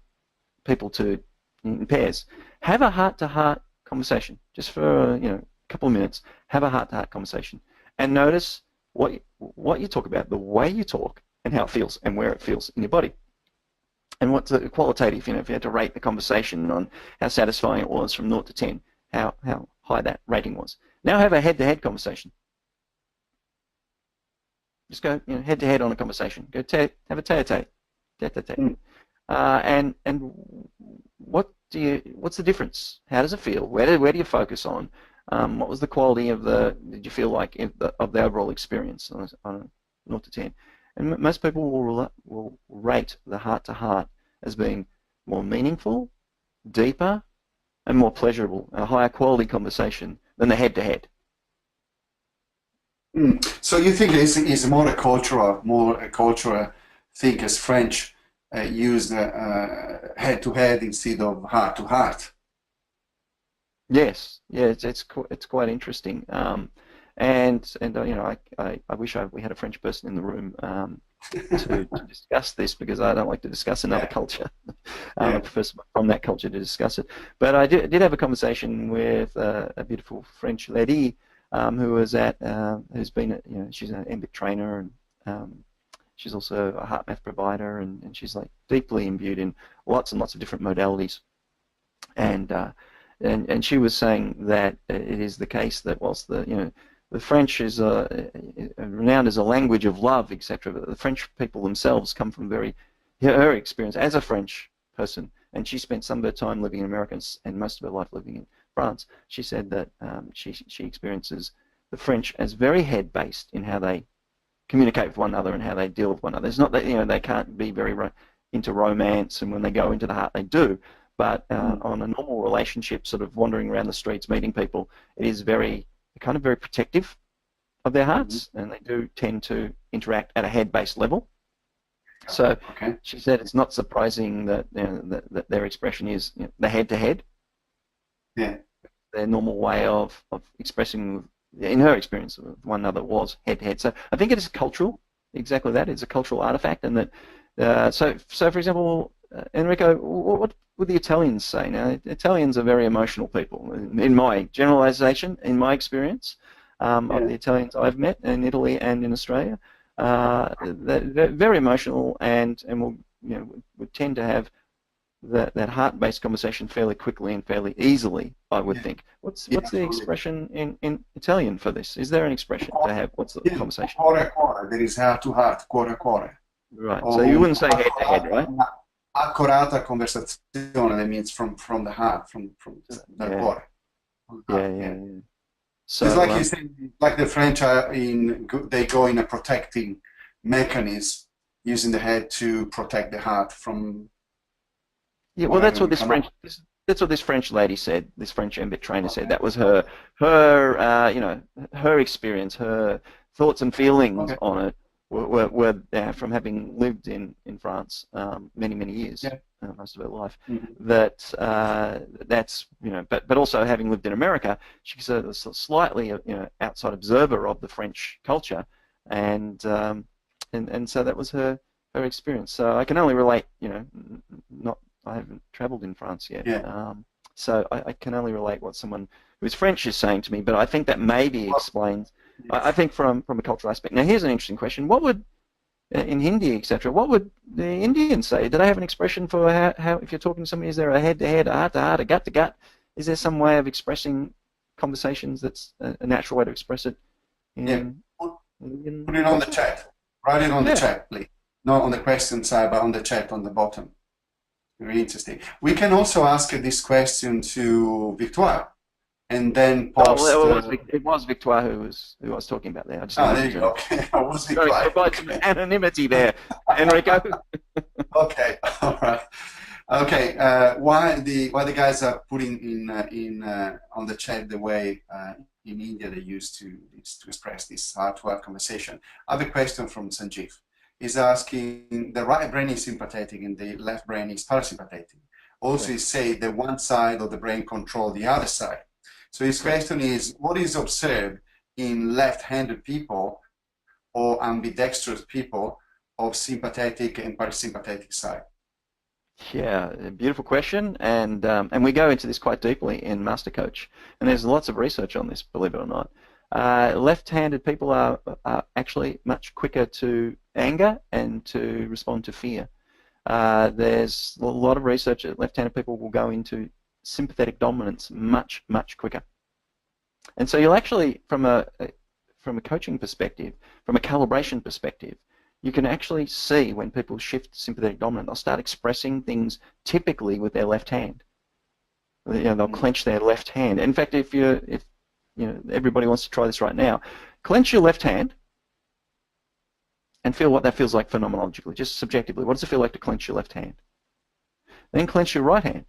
people to, in pairs, have a heart-to-heart conversation, just for a couple of minutes. Have a heart-to-heart conversation, and notice what you talk about, the way you talk, and how it feels, and where it feels in your body. And what's the qualitative? If you had to rate the conversation on how satisfying it was from 0 to 10, how high that rating was. Now have a head-to-head conversation. Just go head-to-head on a conversation. Go have a tete-a-tete. And what's the difference? How does it feel? Where do you focus on? What was the quality of did you feel like of the overall experience on a 0 to 10? And most people will rate the heart-to-heart as being more meaningful, deeper, and more pleasurable, a higher quality conversation than the head-to-head. So you think it's more a cultural thing, as French use head-to-head instead of heart-to-heart? Yes, yeah, it's quite interesting. And I wish we had a French person in the room to discuss this, because I don't like to discuss another culture. I prefer someone from that culture to discuss it. But I did have a conversation with a beautiful French lady who's been she's an mBIT trainer, and she's also a heart math provider, and she's like deeply imbued in lots and lots of different modalities. And she was saying that it is the case that whilst the the French is renowned as a language of love, etc. But the French people themselves come from her experience as a French person, and she spent some of her time living in America and most of her life living in France. She said that she experiences the French as very head-based in how they communicate with one another and how they deal with one another. It's not that they can't be very into romance, and when they go into the heart they do, but on a normal relationship, sort of wandering around the streets, meeting people, it is very protective of their hearts, and they do tend to interact at a head-based level. So she said it's not surprising that that their expression is the head-to-head. Yeah. Their normal way of expressing, in her experience, with one another was head-to-head. So I think it is cultural. Exactly that. It's a cultural artifact, and that. So for example, Enrico, what would the Italians say? Now, Italians are very emotional people. In my generalization, in my experience of the Italians I've met in Italy and in Australia, they're very emotional and will would tend to have that heart-based conversation fairly quickly and fairly easily, I would think. What's the expression in Italian for this? Is there an expression to have? What's the conversation? Cuore a cuore. There is heart to heart, cuore a cuore. Right. So you wouldn't say head-to-head, right? Accurata conversazione, that means from the heart, from the cuore. Yeah. So, it's like you said, like the French they go in a protecting mechanism, using the head to protect the heart from. Yeah, well, that's what this French lady said. This French mBIT trainer said. That was her experience, her thoughts and feelings on it were from having lived in France many years, most of her life. That's but also having lived in America, she's a slightly outside observer of the French culture, and so that was her experience. So I can only relate. I haven't travelled in France yet, so I can only relate what someone who's French is saying to me. But I think that maybe explains. I think from a cultural aspect. Now, here's an interesting question: what would in Hindi, etc., what would the Indians say? Do they have an expression for how if you're talking to somebody, is there a head-to-head, a heart-to-heart, a gut-to-gut? Is there some way of expressing conversations that's a natural way to express it? Put it on the chat. Write it on the chat, please. Not on the question side, but on the chat on the bottom. Very interesting. We can also ask this question to Victoire, and then post. It was Victoire who I was talking about there. There you go. Okay, I was Victoire. Provide some anonymity there, Enrico. Okay, all right. Okay, why the guys are putting in on the chat the way in India they used to express this heart-to-heart conversation. I have a question from Sanjeev. He's asking, the right brain is sympathetic and the left brain is parasympathetic. Also, he said that one side of the brain controls the other side. So his question is, what is observed in left-handed people or ambidextrous people of sympathetic and parasympathetic side? Yeah, a beautiful question, and we go into this quite deeply in Master Coach, and there's lots of research on this, believe it or not. Left-handed people are actually much quicker to anger and to respond to fear. There's a lot of research that left-handed people will go into sympathetic dominance much quicker. And so you'll actually, from a coaching perspective, from a calibration perspective, you can actually see when people shift sympathetic dominant, they'll start expressing things typically with their left hand. They'll clench their left hand. In fact, if everybody wants to try this right now, clench your left hand and feel what that feels like phenomenologically, just subjectively. What does it feel like to clench your left hand? Then clench your right hand.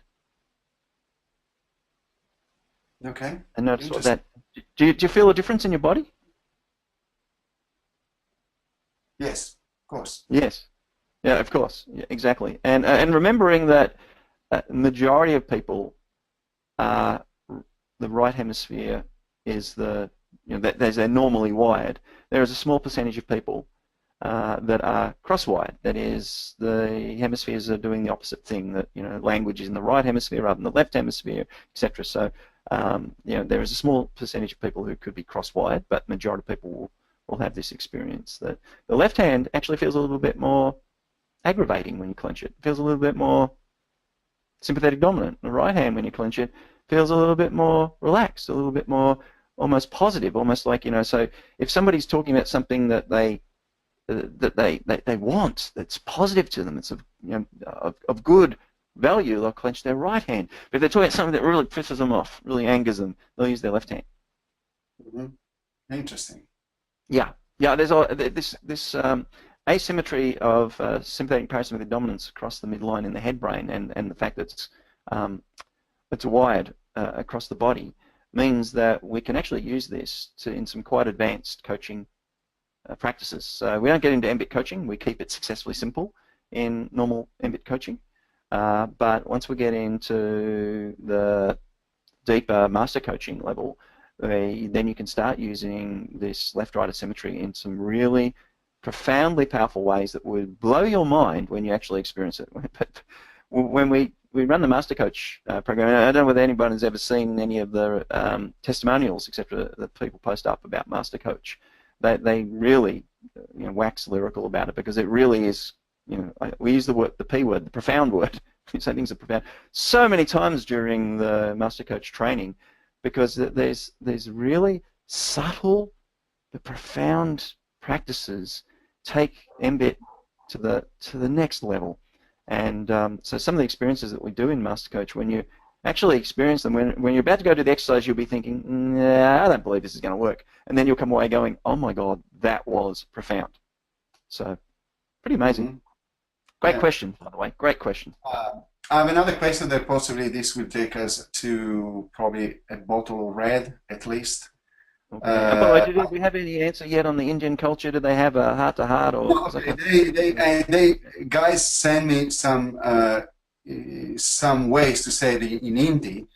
Okay. And notice what that. Do you feel a difference in your body? Yes, of course. Yes. Yeah, of course. Yeah, exactly. And remembering that majority of people, the right hemisphere is that they're normally wired. There is a small percentage of people that are cross-wired. That is, the hemispheres are doing the opposite thing. That language is in the right hemisphere rather than the left hemisphere, etc. So there is a small percentage of people who could be cross-wired, but majority of people will have this experience that the left hand actually feels a little bit more aggravating when you clench it. It feels a little bit more sympathetic dominant. The right hand, when you clench it, feels a little bit more relaxed, a little bit more almost positive, almost like, you know, so if somebody's talking about something that they want, that's positive to them, it's of, you know, of good value, they'll clench their right hand. But if they're talking about something that really pisses them off, really angers them, they'll use their left hand. Mm-hmm. Interesting. Yeah, yeah. There's this asymmetry of sympathetic and parasympathetic dominance across the midline in the head brain, and the fact that it's wired across the body means that we can actually use this in some quite advanced coaching practices. So we don't get into mBIT coaching. We keep it successfully simple in normal mBIT coaching. But once we get into the deeper master coaching level, then you can start using this left-right asymmetry in some really profoundly powerful ways that would blow your mind when you actually experience it. But when we run the master coach program, I don't know whether anybody's ever seen any of the testimonials, etc., that people post up about master coach. They really, you know, wax lyrical about it, because it really is, you know, we use the P word, the profound word. Say things are profound so many times during the master coach training, because there's really subtle but profound practices take mBIT to the next level. And so some of the experiences that we do in master coach, when you actually experience them, when you're about to go do the exercise, you'll be thinking, nah, I don't believe this is going to work, and then you'll come away going, oh my God, that was profound. So pretty amazing. Mm-hmm. Great question, by the way. Great question. I have another question that possibly this will take us to probably a bottle of red, at least. Okay. Do we have any answer yet on the Indian culture? Do they have a heart-to-heart? Or okay, they guys send me some ways to say it in Hindi.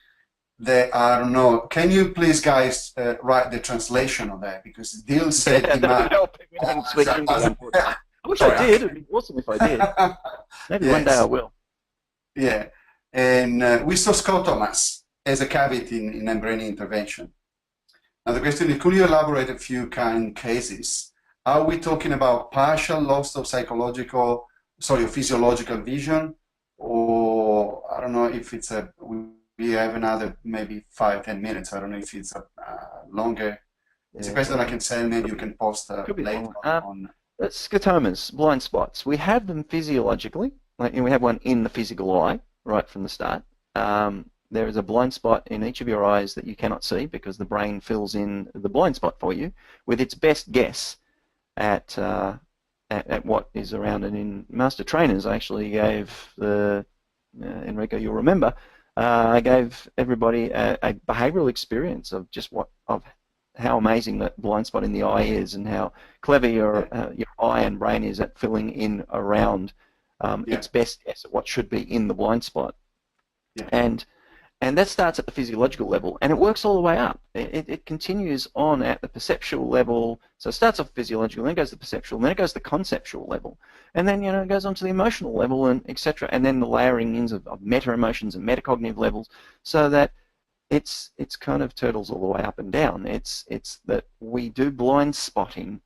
That I don't know. Can you please, guys, write the translation of that, because Dil said I wish I did. It'd be awesome if I did. Maybe one day I will. Yeah, and we saw scotomas as a cavity in mBraining intervention. Now the question is, could you elaborate a few cases? Are we talking about partial loss of physiological vision, or I don't know if it's we have another maybe 5-10 minutes. I don't know if it's a longer. It's a question I can send. Maybe you can post later on. Scotomas, blind spots. We have them physiologically. Like, we have one in the physical eye right from the start. There is a blind spot in each of your eyes that you cannot see, because the brain fills in the blind spot for you with its best guess at what is around. And in Master Trainers, I actually gave Enrico, you'll remember, I gave everybody a behavioural experience of just how amazing that blind spot in the eye is, and how clever your eye and brain is at filling in around its best guess at what should be in the blind spot. Yeah. And that starts at the physiological level, and it works all the way up. It continues on at the perceptual level. So it starts off physiological, then it goes to the perceptual, then it goes to the conceptual level, and then, you know, it goes on to the emotional level, and etc. And then the layering in of meta emotions and metacognitive levels, so that it's kind of turtles all the way up and down. It's that we do blind spotting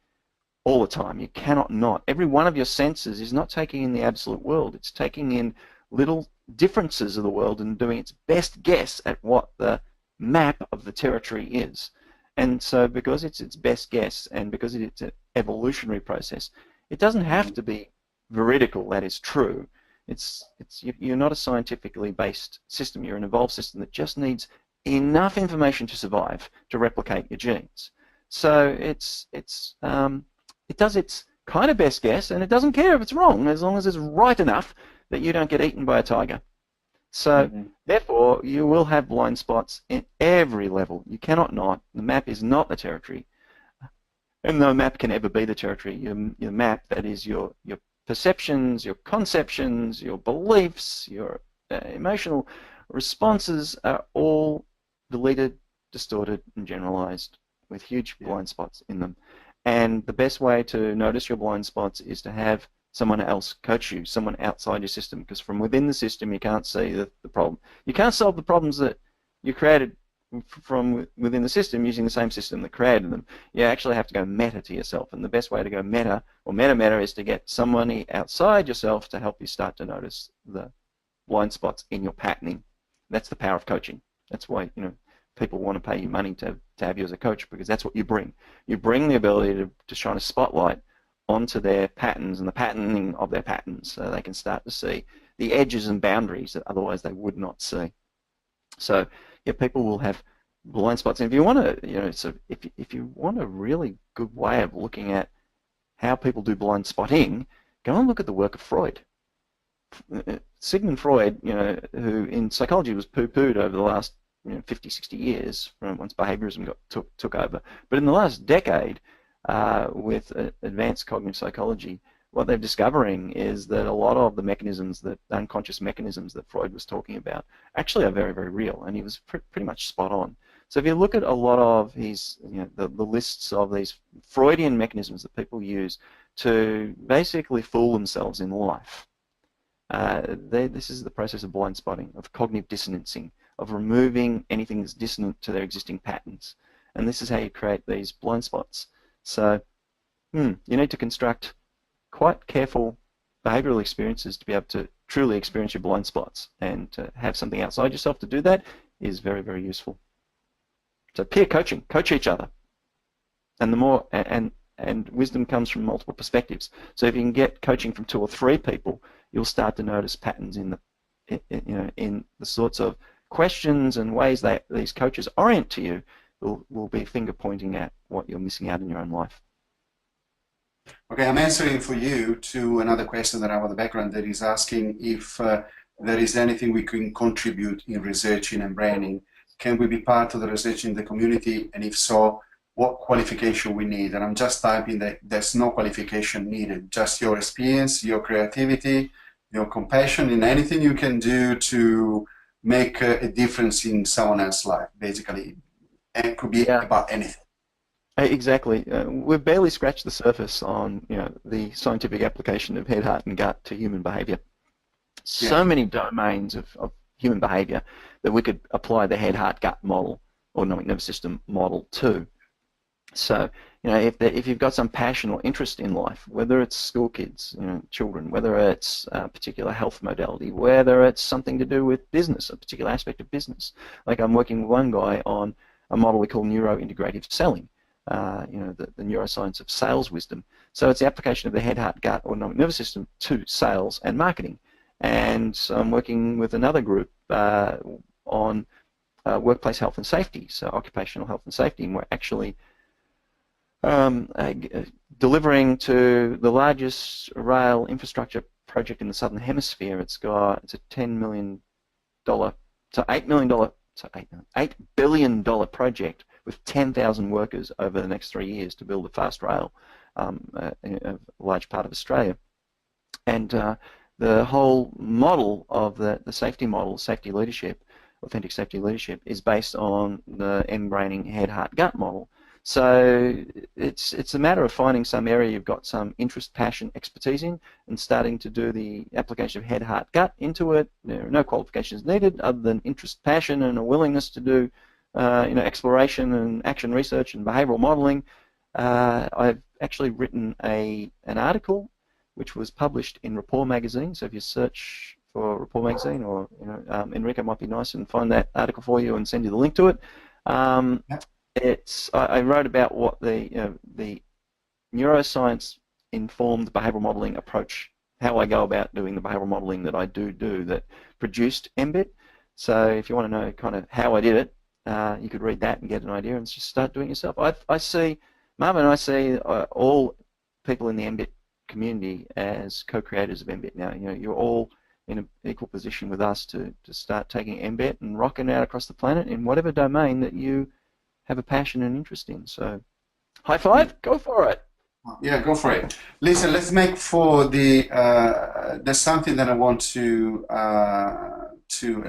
all the time. You cannot not. Every one of your senses is not taking in the absolute world. It's taking in little differences of the world and doing its best guess at what the map of the territory is. And so because it's its best guess, and because it's an evolutionary process, it doesn't have to be veridical, that is true. You're not a scientifically based system. You're an evolved system that just needs enough information to survive, to replicate your genes. So it does its kind of best guess, and it doesn't care if it's wrong, as long as it's right enough that you don't get eaten by a tiger. So therefore, you will have blind spots in every level. You cannot not. The map is not the territory, and no map can ever be the territory. Your map, that is your perceptions, your conceptions, your beliefs, your emotional responses, are all deleted, distorted, and generalized with huge blind spots in them. And the best way to notice your blind spots is to have someone else coach you, someone outside your system, because from within the system you can't see the problem. You can't solve the problems that you created from within the system using the same system that created them. You actually have to go meta to yourself, and the best way to go meta, or meta-meta, is to get somebody outside yourself to help you start to notice the blind spots in your patterning. That's the power of coaching. That's why, you know, people want to pay you money to have you as a coach, because that's what you bring. You bring the ability to shine a spotlight onto their patterns and the patterning of their patterns, so they can start to see the edges and boundaries that otherwise they would not see. So yeah, people will have blind spots. And if you want to, so if you want a really good way of looking at how people do blind spotting, go and look at the work of Freud. Sigmund Freud, who in psychology was poo-pooed over the last 50, 60 years once behaviorism took over. But in the last decade, with advanced cognitive psychology, what they're discovering is that a lot of the mechanisms, the unconscious mechanisms that Freud was talking about, actually are very, very real, and he was pretty much spot on. So if you look at a lot of his, the lists of these Freudian mechanisms that people use to basically fool themselves in life, this is the process of blind spotting, of cognitive dissonancing, of removing anything that's dissonant to their existing patterns. And this is how you create these blind spots. So you need to construct quite careful behavioral experiences to be able to truly experience your blind spots, and to have something outside yourself to do that is very, very useful. So peer coaching, coach each other, and the more and wisdom comes from multiple perspectives. So if you can get coaching from 2 or 3 people, you'll start to notice patterns in the sorts of questions and ways that these coaches orient to you will be finger pointing at what you're missing out in your own life. Okay, I'm answering for you to another question that I have on the background that is asking if there is anything we can contribute in researching and branding. Can we be part of the research in the community? And if so, what qualification we need? And I'm just typing that there's no qualification needed, just your experience, your creativity, your compassion, and anything you can do to make a difference in someone else's life, basically. And it could be about anything. Exactly. We've barely scratched the surface on the scientific application of head, heart, and gut to human behavior. So many domains of human behavior that we could apply the head, heart, gut model, autonomic nervous system model to. So if you've got some passion or interest in life, whether it's school kids, children, whether it's a particular health modality, whether it's something to do with business, a particular aspect of business. Like I'm working with one guy on a model we call neurointegrative selling. The neuroscience of sales wisdom. So it's the application of the head, heart, gut, autonomic nervous system to sales and marketing. And so I'm working with another group on workplace health and safety, so occupational health and safety, and we're actually delivering to the largest rail infrastructure project in the Southern Hemisphere. It's a $10 million, $8 billion project with 10,000 workers over the next 3 years to build a fast rail in a large part of Australia. And the whole model of the safety model, safety leadership, authentic safety leadership, is based on the mBraining head, heart, gut model. So it's a matter of finding some area you've got some interest, passion, expertise in, and starting to do the application of head, heart, gut into it. There are no qualifications needed other than interest, passion, and a willingness to do exploration and action research and behavioral modeling. I've actually written an article which was published in Rapport magazine. So if you search for Rapport magazine, or Enrico might be nice and find that article for you and send you the link to it. I wrote about what the neuroscience informed behavioral modeling approach, how I go about doing the behavioral modeling that I do that produced mBIT. So if you want to know kind of how I did it, you could read that and get an idea and just start doing it yourself. I see, Marvin, I see all people in the mBIT community as co-creators of mBIT now. You're all in an equal position with us to start taking mBIT and rocking out across the planet in whatever domain that you have a passion and interest in. So, high five, go for it. Yeah, go for it. Listen, let's make for there's something that I want to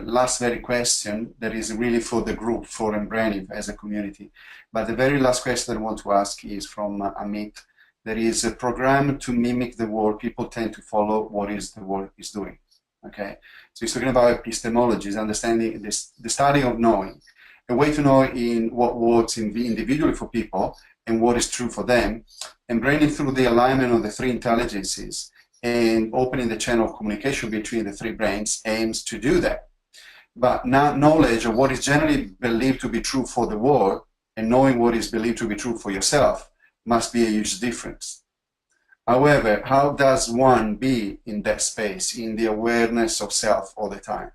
last very question that is really for the group, for mBraining as a community. But the very last question that I want to ask is from Amit. There is a program to mimic the world. People tend to follow what is the world is doing. Okay, so he's talking about epistemologies, understanding this, the study of knowing, a way to know in what works individually for people and what is true for them, and braining through the alignment of the 3 intelligences and opening the channel of communication between the 3 brains aims to do that. But now knowledge of what is generally believed to be true for the world and knowing what is believed to be true for yourself must be a huge difference. However, how does one be in that space, in the awareness of self all the time?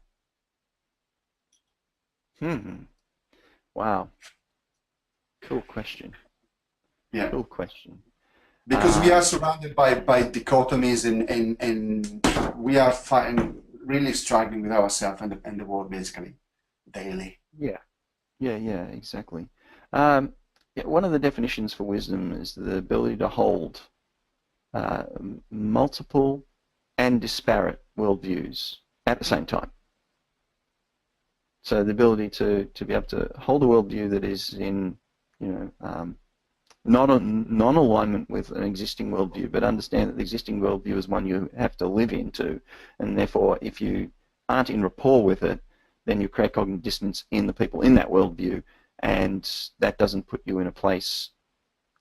Wow. Cool question. Yeah. Cool question. Because we are surrounded by dichotomies and we are really struggling with ourselves and the world basically daily. Yeah, exactly. Yeah, one of the definitions for wisdom is the ability to hold multiple and disparate worldviews at the same time. So the ability to be able to hold a worldview that is in, non-alignment with an existing worldview, but understand that the existing worldview is one you have to live into, and therefore if you aren't in rapport with it, then you create cognitive dissonance in the people in that worldview, and that doesn't put you in a place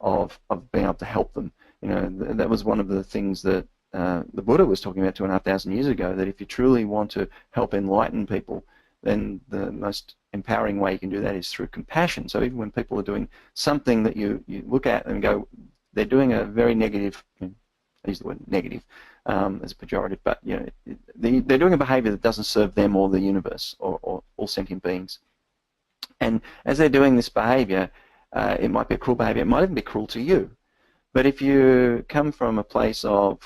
of being able to help them. That was one of the things that the Buddha was talking about 2,500 years ago, that if you truly want to help enlighten people, then the most empowering way you can do that is through compassion. So even when people are doing something that you look at and go, they're doing a very negative, I use the word negative as a pejorative, but they're doing a behavior that doesn't serve them or the universe or all sentient beings. And as they're doing this behavior, it might be a cruel behavior, it might even be cruel to you. But if you come from a place of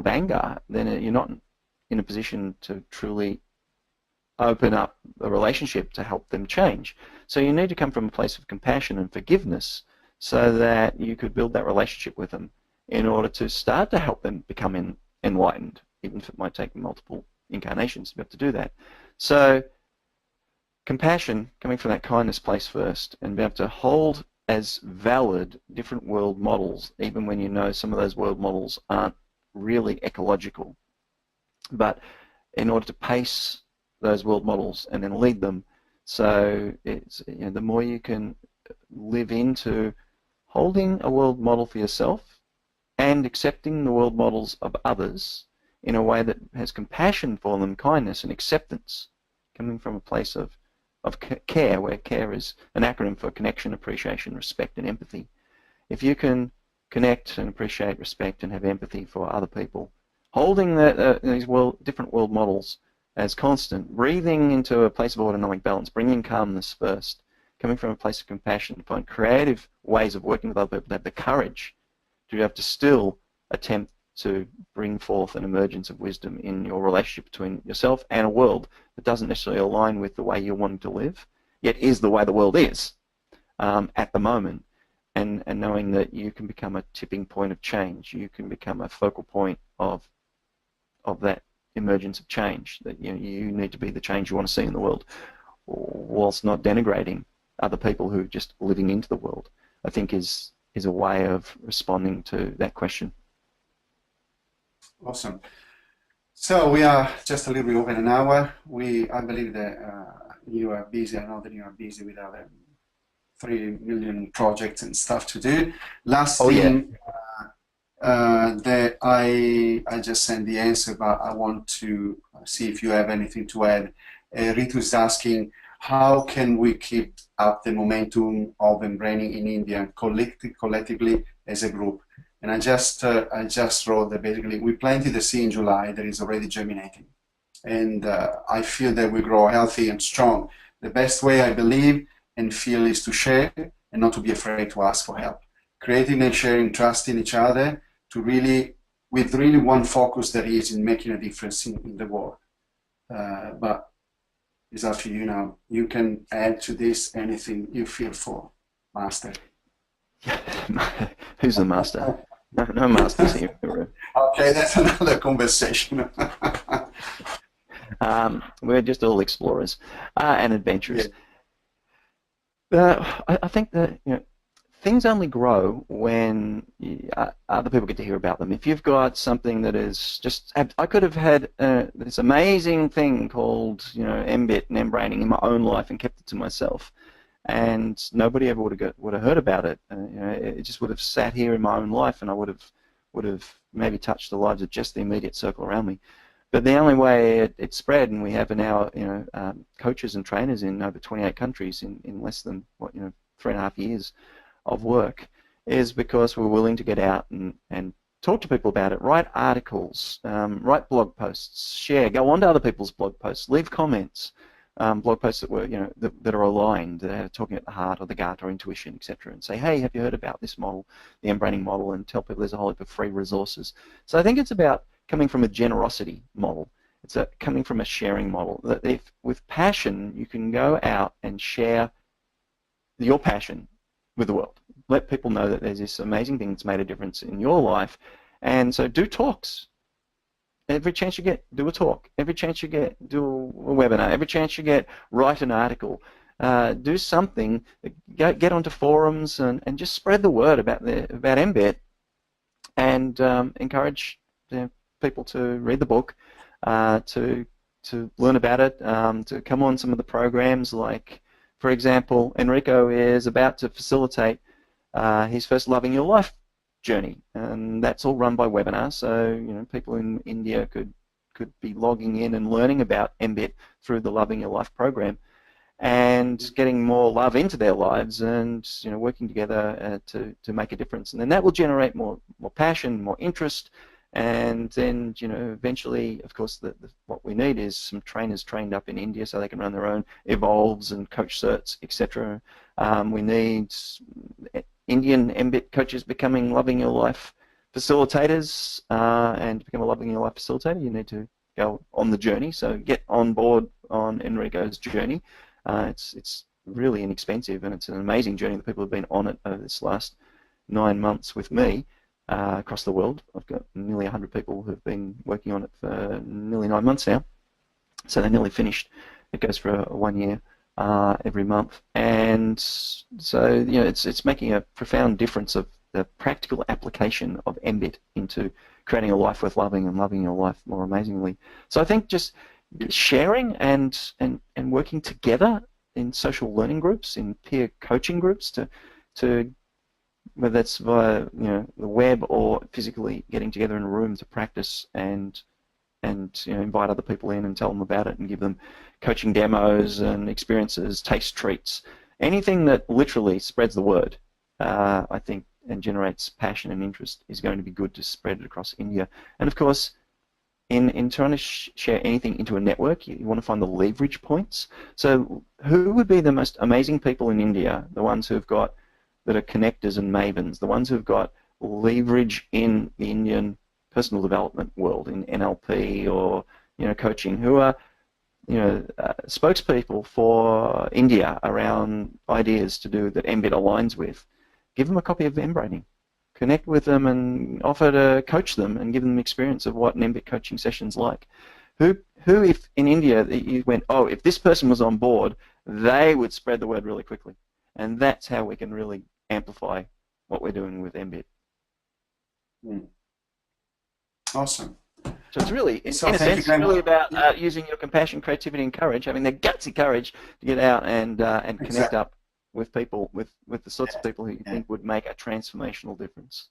anger, then you're not in a position to truly open up a relationship to help them change. So you need to come from a place of compassion and forgiveness so that you could build that relationship with them in order to start to help them become enlightened, even if it might take multiple incarnations to be able to do that. So compassion, coming from that kindness place first, and be able to hold as valid different world models, even when you know some of those world models aren't really ecological. But in order to pace those world models and then lead them, so it's, the more you can live into holding a world model for yourself and accepting the world models of others in a way that has compassion for them, kindness and acceptance, coming from a place of care, where care is an acronym for connection, appreciation, respect and empathy. If you can connect and appreciate, respect and have empathy for other people, holding these different world models as constant, breathing into a place of autonomic balance, bringing calmness first, coming from a place of compassion, to find creative ways of working with other people, to have the courage to be able to still attempt to bring forth an emergence of wisdom in your relationship between yourself and a world that doesn't necessarily align with the way you're wanting to live, yet is the way the world is at the moment, and knowing that you can become a tipping point of change, you can become a focal point of that emergence of change, that you need to be the change you want to see in the world, whilst not denigrating other people who are just living into the world, I think is a way of responding to that question. Awesome. So we are just a little bit over an hour. I believe that you are busy. I know that you are busy with other 3 million projects and stuff to do. Last thing that I just sent the answer, but I want to see if you have anything to add. Ritu is asking, how can we keep up the momentum of mBraining in India collectively as a group? And I just wrote that basically we planted the seed in July that is already germinating. And I feel that we grow healthy and strong. The best way I believe and feel is to share and not to be afraid to ask for help. Creating and sharing trust in each other with really one focus that is in making a difference in the world. But it's up to you now. You can add to this anything you feel for, Master. Who's the master? No masters here. Okay, that's another conversation. We're just all explorers and adventurers. Yeah. I think that things only grow when other people get to hear about them. If you've got something that is just, I could have had this amazing thing called mBIT and mBraining in my own life and kept it to myself, and nobody ever would have heard about it. It just would have sat here in my own life, and I would have maybe touched the lives of just the immediate circle around me. But the only way it spread, and we have now, coaches and trainers in over 28 countries in less than 3.5 years of work, is because we're willing to get out and talk to people about it, write articles, write blog posts, share, go on to other people's blog posts, leave comments, blog posts that were, that are aligned, that are talking at the heart or the gut or intuition, etc., and say, hey, have you heard about this model, the mBraining model, and tell people there's a whole heap of free resources. So I think it's about coming from a generosity model. It's coming from a sharing model. That if with passion you can go out and share your passion with the world, let people know that there's this amazing thing that's made a difference in your life, and so do talks. Every chance you get, do a talk. Every chance you get, do a webinar. Every chance you get, write an article. Do something. Get onto forums and just spread the word about mBIT, and encourage people to read the book, to learn about it, to come on some of the programs. Like, for example, Enrico is about to facilitate his first Loving Your Life journey, and that's all run by webinars. So people in India could be logging in and learning about mBIT through the Loving Your Life program, and getting more love into their lives, and working together to make a difference. And then that will generate more passion, more interest, and then eventually, of course, what we need is some trainers trained up in India so they can run their own evolves and coach certs, etc. We need Indian mBIT coaches becoming Loving Your Life facilitators, and to become a Loving Your Life facilitator, you need to go on the journey. So get on board on Enrico's journey. It's really inexpensive, and it's an amazing journey. The people have been on it over this last 9 months with me across the world. I've got nearly 100 people who've been working on it for nearly 9 months now. So they're nearly finished. It goes for 1 year. Every month, and so it's making a profound difference of the practical application of mBIT into creating a life worth loving and loving your life more amazingly. So I think just sharing and working together in social learning groups, in peer coaching groups, to whether that's via the web or physically getting together in a room to practice and invite other people in and tell them about it and give them coaching demos and experiences, taste treats, anything that literally spreads the word, I think, and generates passion and interest is going to be good to spread it across India. And of course, in trying to share anything into a network, you want to find the leverage points. So who would be the most amazing people in India, the ones that are connectors and mavens, the ones who've got leverage in the Indian personal development world, in NLP or coaching, who are spokespeople for India around ideas to do that mBIT aligns with? Give them a copy of mBraining, connect with them, and offer to coach them and give them experience of what an mBIT coaching session's like. Who if in India you went, oh, if this person was on board, they would spread the word really quickly, and that's how we can really amplify what we're doing with mBIT. Awesome. So it's really, in a sense, it's really about using your compassion, creativity, and courage, having the gutsy courage to get out and connect up with people, with the sorts of people who you think would make a transformational difference.